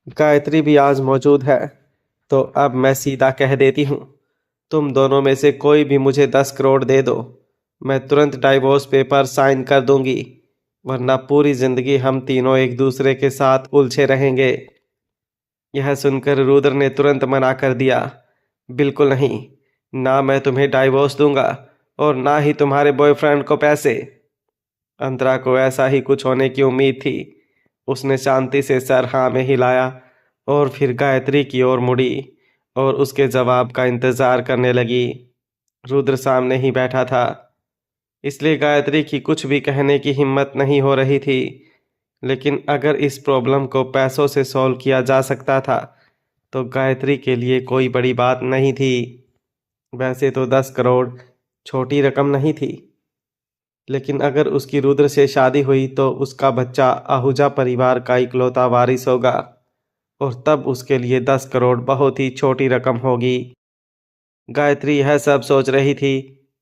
गायत्री भी आज मौजूद है, तो अब मैं सीधा कह देती हूँ, तुम दोनों में से कोई भी मुझे 10 करोड़ दे दो, मैं तुरंत डाइवोर्स पेपर साइन कर दूंगी, वरना पूरी जिंदगी हम तीनों एक दूसरे के साथ उलझे रहेंगे। यह सुनकर रुद्र ने तुरंत मना कर दिया, बिल्कुल नहीं, ना मैं तुम्हें डाइवोर्स दूंगा और ना ही तुम्हारे बॉयफ्रेंड को पैसे। अंतरा को ऐसा ही कुछ होने की उम्मीद थी। उसने शांति से सर हाँ में हिलाया और फिर गायत्री की ओर मुड़ी और उसके जवाब का इंतजार करने लगी। रुद्र सामने ही बैठा था, इसलिए गायत्री की कुछ भी कहने की हिम्मत नहीं हो रही थी। लेकिन अगर इस प्रॉब्लम को पैसों से सॉल्व किया जा सकता था तो गायत्री के लिए कोई बड़ी बात नहीं थी। वैसे तो 10 करोड़ छोटी रकम नहीं थी, लेकिन अगर उसकी रुद्र से शादी हुई तो उसका बच्चा आहूजा परिवार का इकलौता वारिस होगा और तब उसके लिए 10 करोड़ बहुत ही छोटी रकम होगी। गायत्री यह सब सोच रही थी,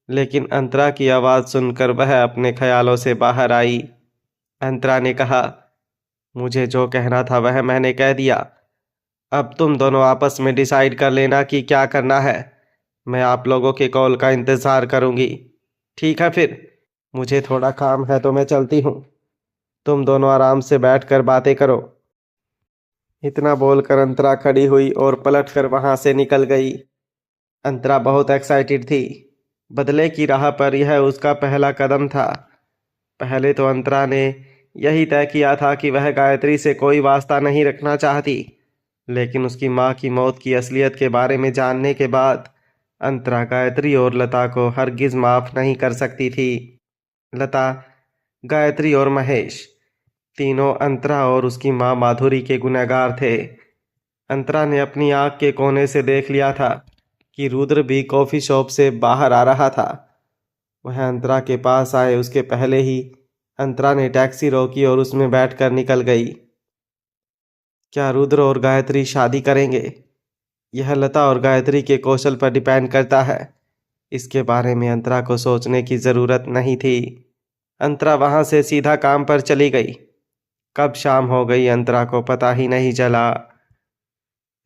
लेकिन अंतरा की आवाज़ सुनकर वह अपने ख्यालों से बाहर आई। अंतरा ने कहा, मुझे जो कहना था वह मैंने कह दिया। अब तुम दोनों आपस में डिसाइड कर लेना कि क्या करना है। मैं आप लोगों के कॉल का इंतज़ार करूंगी। ठीक है, फिर मुझे थोड़ा काम है तो मैं चलती हूँ। तुम दोनों आराम से बैठकर बातें करो। इतना बोलकर अंतरा खड़ी हुई और पलटकर वहां से निकल गई। अंतरा बहुत एक्साइटेड थी। बदले की राह पर यह उसका पहला कदम था। पहले तो अंतरा ने यही तय किया था कि वह गायत्री से कोई वास्ता नहीं रखना चाहती, लेकिन उसकी माँ की मौत की असलियत के बारे में जानने के बाद अंतरा गायत्री और लता को हरगिज माफ़ नहीं कर सकती थी। लता, गायत्री और महेश तीनों अंतरा और उसकी माँ माधुरी के गुनहगार थे। अंतरा ने अपनी आँख के कोने से देख लिया था कि रुद्र भी कॉफ़ी शॉप से बाहर आ रहा था। वह अंतरा के पास आए उसके पहले ही अंतरा ने टैक्सी रोकी और उसमें बैठकर निकल गई। क्या रुद्र और गायत्री शादी करेंगे? यह लता और गायत्री के कौशल पर डिपेंड करता है। इसके बारे में अंतरा को सोचने की ज़रूरत नहीं थी। अंतरा वहाँ से सीधा काम पर चली गई। कब शाम हो गई अंतरा को पता ही नहीं चला।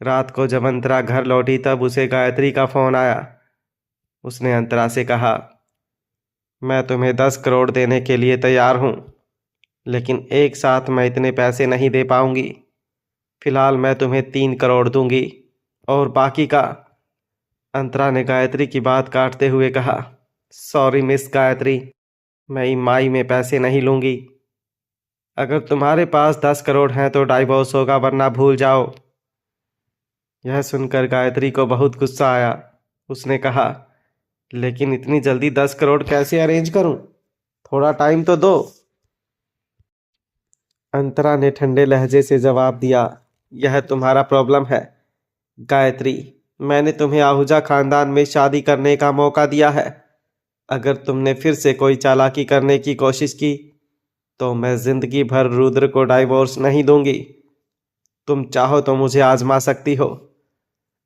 रात को जब अंतरा घर लौटी तब उसे गायत्री का फ़ोन आया। उसने अंतरा से कहा, मैं तुम्हें 10 करोड़ देने के लिए तैयार हूँ, लेकिन एक साथ मैं इतने पैसे नहीं दे पाऊंगी। फिलहाल मैं तुम्हें 3 करोड़ दूंगी और बाकी का। अंतरा ने गायत्री की बात काटते हुए कहा, सॉरी मिस गायत्री, मैं ईएमआई में पैसे नहीं लूंगी। अगर तुम्हारे पास 10 करोड़ हैं तो डाइवोर्स होगा, वरना भूल जाओ। यह सुनकर गायत्री को बहुत गुस्सा आया। उसने कहा, लेकिन इतनी जल्दी 10 करोड़ कैसे अरेंज करूं? थोड़ा टाइम तो दो। अंतरा ने ठंडे लहजे से जवाब दिया, यह तुम्हारा प्रॉब्लम है गायत्री। मैंने तुम्हें आहूजा खानदान में शादी करने का मौका दिया है। अगर तुमने फिर से कोई चालाकी करने की कोशिश की तो मैं जिंदगी भर रुद्र को डाइवोर्स नहीं दूंगी। तुम चाहो तो मुझे आजमा सकती हो।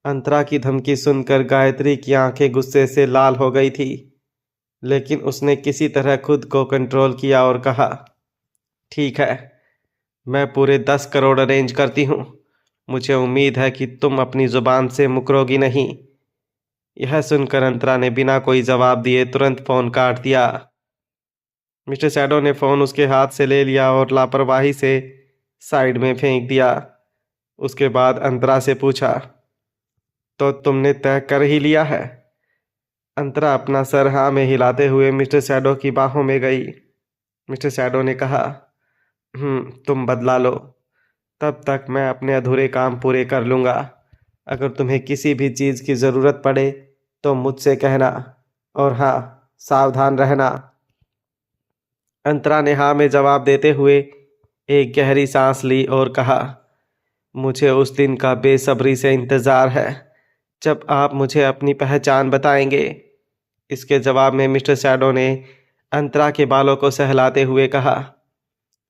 अंतरा की धमकी सुनकर गायत्री की आंखें गुस्से से लाल हो गई थी, लेकिन उसने किसी तरह खुद को कंट्रोल किया और कहा, ठीक है, मैं पूरे 10 करोड़ अरेंज करती हूँ। मुझे उम्मीद है कि तुम अपनी जुबान से मुकरोगी नहीं। यह सुनकर अंतरा ने बिना कोई जवाब दिए तुरंत फ़ोन काट दिया। मिस्टर शैडो ने फ़ोन उसके हाथ से ले लिया और लापरवाही से साइड में फेंक दिया। उसके बाद अंतरा से पूछा, तो तुमने तय कर ही लिया है? अंतरा अपना सर हाँ में हिलाते हुए मिस्टर शैडो की बाहों में गई। मिस्टर शैडो ने कहा, तुम बदला लो, तब तक मैं अपने अधूरे काम पूरे कर लूँगा। अगर तुम्हें किसी भी चीज़ की ज़रूरत पड़े तो मुझसे कहना, और हाँ, सावधान रहना। अंतरा ने हाँ में जवाब देते हुए एक गहरी सांस ली और कहा, मुझे उस दिन का बेसब्री से इंतज़ार है जब आप मुझे अपनी पहचान बताएंगे। इसके जवाब में मिस्टर शैडो ने अंतरा के बालों को सहलाते हुए कहा,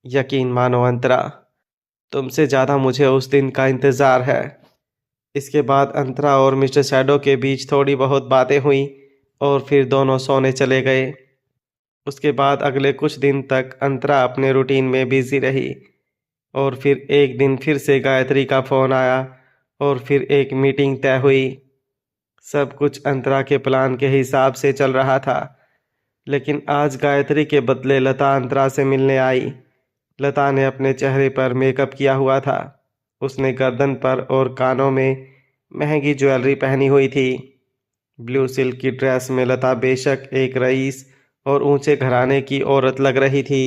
यकीन मानो अंतरा, तुमसे ज़्यादा मुझे उस दिन का इंतज़ार है। इसके बाद अंतरा और मिस्टर शैडो के बीच थोड़ी बहुत बातें हुई और फिर दोनों सोने चले गए। उसके बाद अगले कुछ दिन तक अंतरा अपने रूटीन में बिजी रही और फिर एक दिन फिर से गायत्री का फ़ोन आया और फिर एक मीटिंग तय हुई। सब कुछ अंतरा के प्लान के हिसाब से चल रहा था, लेकिन आज गायत्री के बदले लता अंतरा से मिलने आई। लता ने अपने चेहरे पर मेकअप किया हुआ था। उसने गर्दन पर और कानों में महंगी ज्वेलरी पहनी हुई थी। ब्लू सिल्क की ड्रेस में लता बेशक एक रईस और ऊंचे घराने की औरत लग रही थी।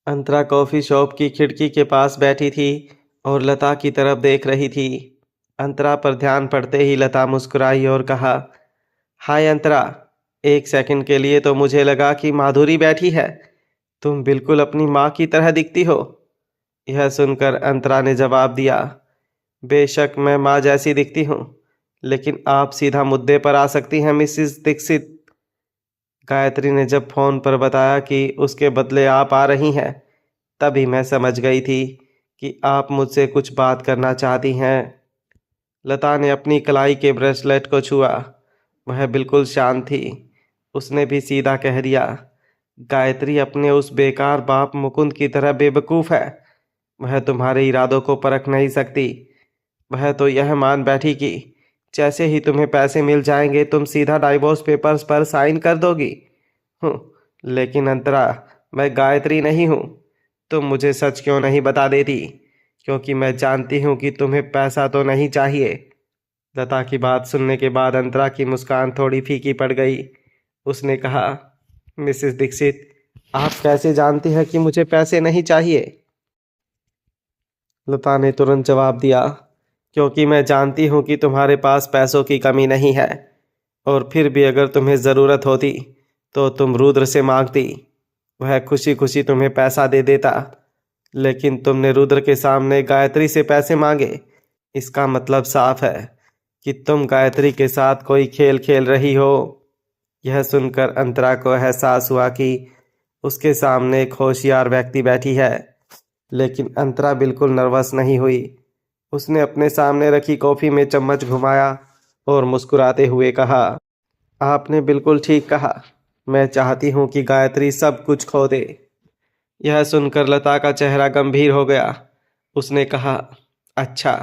अंतरा कॉफ़ी शॉप की खिड़की के पास बैठी थी और लता की तरफ देख रही थी। अंतरा पर ध्यान पड़ते ही लता मुस्कुराई और कहा, हाय अंतरा, एक सेकंड के लिए तो मुझे लगा कि माधुरी बैठी है। तुम बिल्कुल अपनी माँ की तरह दिखती हो। यह सुनकर अंतरा ने जवाब दिया, बेशक मैं माँ जैसी दिखती हूँ, लेकिन आप सीधा मुद्दे पर आ सकती हैं मिसिस दीक्षित। गायत्री ने जब फ़ोन पर बताया कि उसके बदले आप आ रही हैं, तभी मैं समझ गई थी कि आप मुझसे कुछ बात करना चाहती हैं। लता ने अपनी कलाई के ब्रेसलेट को छुआ। वह बिल्कुल शांत थी। उसने भी सीधा कह दिया, गायत्री अपने उस बेकार बाप मुकुंद की तरह बेवकूफ़ है। वह तुम्हारे इरादों को परख नहीं सकती। वह तो यह मान बैठी कि जैसे ही तुम्हें पैसे मिल जाएंगे तुम सीधा डाइवोर्स पेपर्स पर साइन कर दोगी। लेकिन अंतरा, मैं गायत्री नहीं हूँ। तुम मुझे सच क्यों नहीं बता देती? क्योंकि मैं जानती हूँ कि तुम्हें पैसा तो नहीं चाहिए। लता की बात सुनने के बाद अंतरा की मुस्कान थोड़ी फीकी पड़ गई। उसने कहा, मिसेस दीक्षित, आप कैसे जानती हैं कि मुझे पैसे नहीं चाहिए? लता ने तुरंत जवाब दिया, क्योंकि मैं जानती हूँ कि तुम्हारे पास पैसों की कमी नहीं है, और फिर भी अगर तुम्हें ज़रूरत होती तो तुम रुद्र से मांगती। वह खुशी खुशी तुम्हें पैसा दे देता, लेकिन तुमने रुद्र के सामने गायत्री से पैसे मांगे। इसका मतलब साफ है कि तुम गायत्री के साथ कोई खेल खेल रही हो। यह सुनकर अंतरा को एहसास हुआ कि उसके सामने एक होशियार व्यक्ति बैठी है, लेकिन अंतरा बिल्कुल नर्वस नहीं हुई। उसने अपने सामने रखी कॉफ़ी में चम्मच घुमाया और मुस्कुराते हुए कहा, आपने बिल्कुल ठीक कहा। मैं चाहती हूँ कि गायत्री सब कुछ खो दे। यह सुनकर लता का चेहरा गंभीर हो गया। उसने कहा, अच्छा,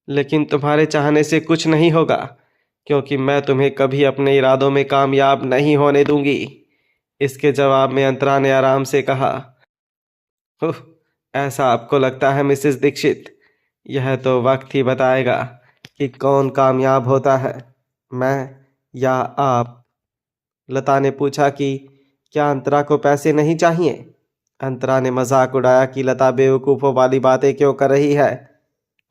लेकिन तुम्हारे चाहने से कुछ नहीं होगा, क्योंकि मैं तुम्हें कभी अपने इरादों में कामयाब नहीं होने दूंगी। इसके जवाब में अंतरा ने आराम से कहा, "हुँ, ऐसा आपको लगता है मिसेस दीक्षित? यह तो वक्त ही बताएगा कि कौन कामयाब होता है, मैं या आप?" लता ने पूछा कि क्या अंतरा को पैसे नहीं चाहिए। अंतरा ने मजाक उड़ाया कि लता बेवकूफ़ों वाली बातें क्यों कर रही है।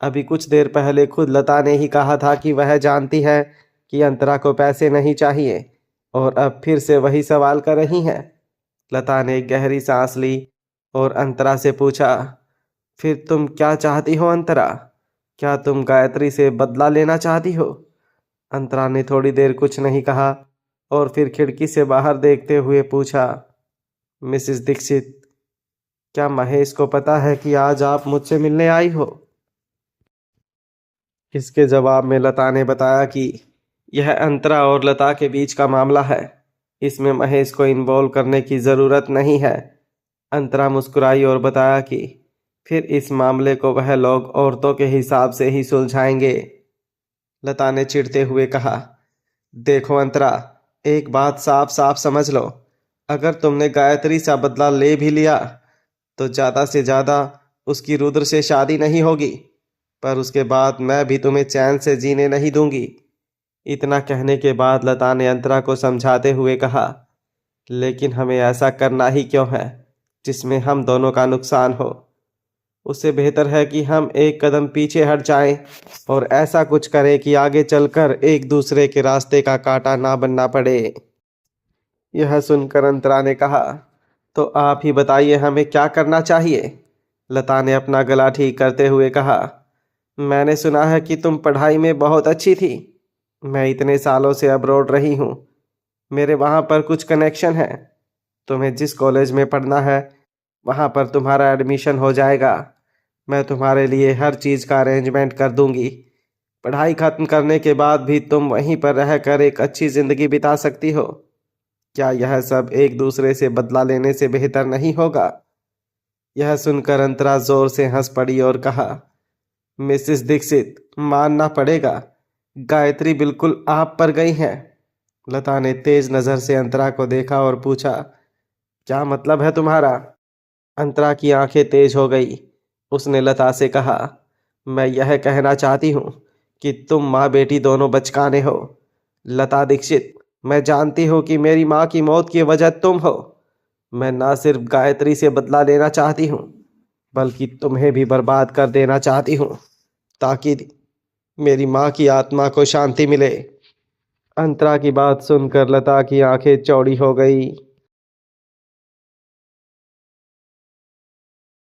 अभी कुछ देर पहले खुद लता ने ही कहा था कि वह जानती है कि अंतरा को पैसे नहीं चाहिए, और अब फिर से वही सवाल कर रही हैं। लता ने एक गहरी सांस ली और अंतरा से पूछा, फिर तुम क्या चाहती हो अंतरा? क्या तुम गायत्री से बदला लेना चाहती हो? अंतरा ने थोड़ी देर कुछ नहीं कहा और फिर खिड़की से बाहर देखते हुए पूछा, मिसेस दीक्षित, क्या महेश को पता है कि आज आप मुझसे मिलने आई हो? इसके जवाब में लता ने बताया कि यह अंतरा और लता के बीच का मामला है, इसमें महेश को इन्वॉल्व करने की ज़रूरत नहीं है। अंतरा मुस्कुराई और बताया कि फिर इस मामले को वह लोग औरतों के हिसाब से ही सुलझाएंगे। लता ने चिढ़ते हुए कहा, देखो अंतरा, एक बात साफ साफ समझ लो, अगर तुमने गायत्री से बदला ले भी लिया तो ज़्यादा से ज़्यादा उसकी रुद्र से शादी नहीं होगी, पर उसके बाद मैं भी तुम्हें चैन से जीने नहीं दूंगी। इतना कहने के बाद लता ने अंतरा को समझाते हुए कहा, लेकिन हमें ऐसा करना ही क्यों है जिसमें हम दोनों का नुकसान हो? उससे बेहतर है कि हम एक कदम पीछे हट जाएं और ऐसा कुछ करें कि आगे चलकर एक दूसरे के रास्ते का कांटा ना बनना पड़े। यह सुनकर अंतरा ने कहा, तो आप ही बताइए हमें क्या करना चाहिए? लता ने अपना गला ठीक करते हुए कहा, मैंने सुना है कि तुम पढ़ाई में बहुत अच्छी थी। मैं इतने सालों से अब्रॉड रही हूँ, मेरे वहाँ पर कुछ कनेक्शन है। तुम्हें जिस कॉलेज में पढ़ना है वहाँ पर तुम्हारा एडमिशन हो जाएगा। मैं तुम्हारे लिए हर चीज़ का अरेंजमेंट कर दूंगी। पढ़ाई खत्म करने के बाद भी तुम वहीं पर रहकर एक अच्छी ज़िंदगी बिता सकती हो। क्या यह सब एक दूसरे से बदला लेने से बेहतर नहीं होगा? यह सुनकर अंतरा जोर से हंस पड़ी और कहा, मिसेस दीक्षित, मानना पड़ेगा, गायत्री बिल्कुल आप पर गई हैं। लता ने तेज नज़र से अंतरा को देखा और पूछा, क्या मतलब है तुम्हारा? अंतरा की आंखें तेज हो गई। उसने लता से कहा, मैं यह कहना चाहती हूँ कि तुम माँ बेटी दोनों बचकाने हो। लता दीक्षित, मैं जानती हूँ कि मेरी माँ की मौत की वजह तुम हो। मैं ना सिर्फ गायत्री से बदला लेना चाहती हूँ, बल्कि तुम्हें भी बर्बाद कर देना चाहती हूँ, ताकि मेरी माँ की आत्मा को शांति मिले। अंतरा की बात सुनकर लता की आंखें चौड़ी हो गई।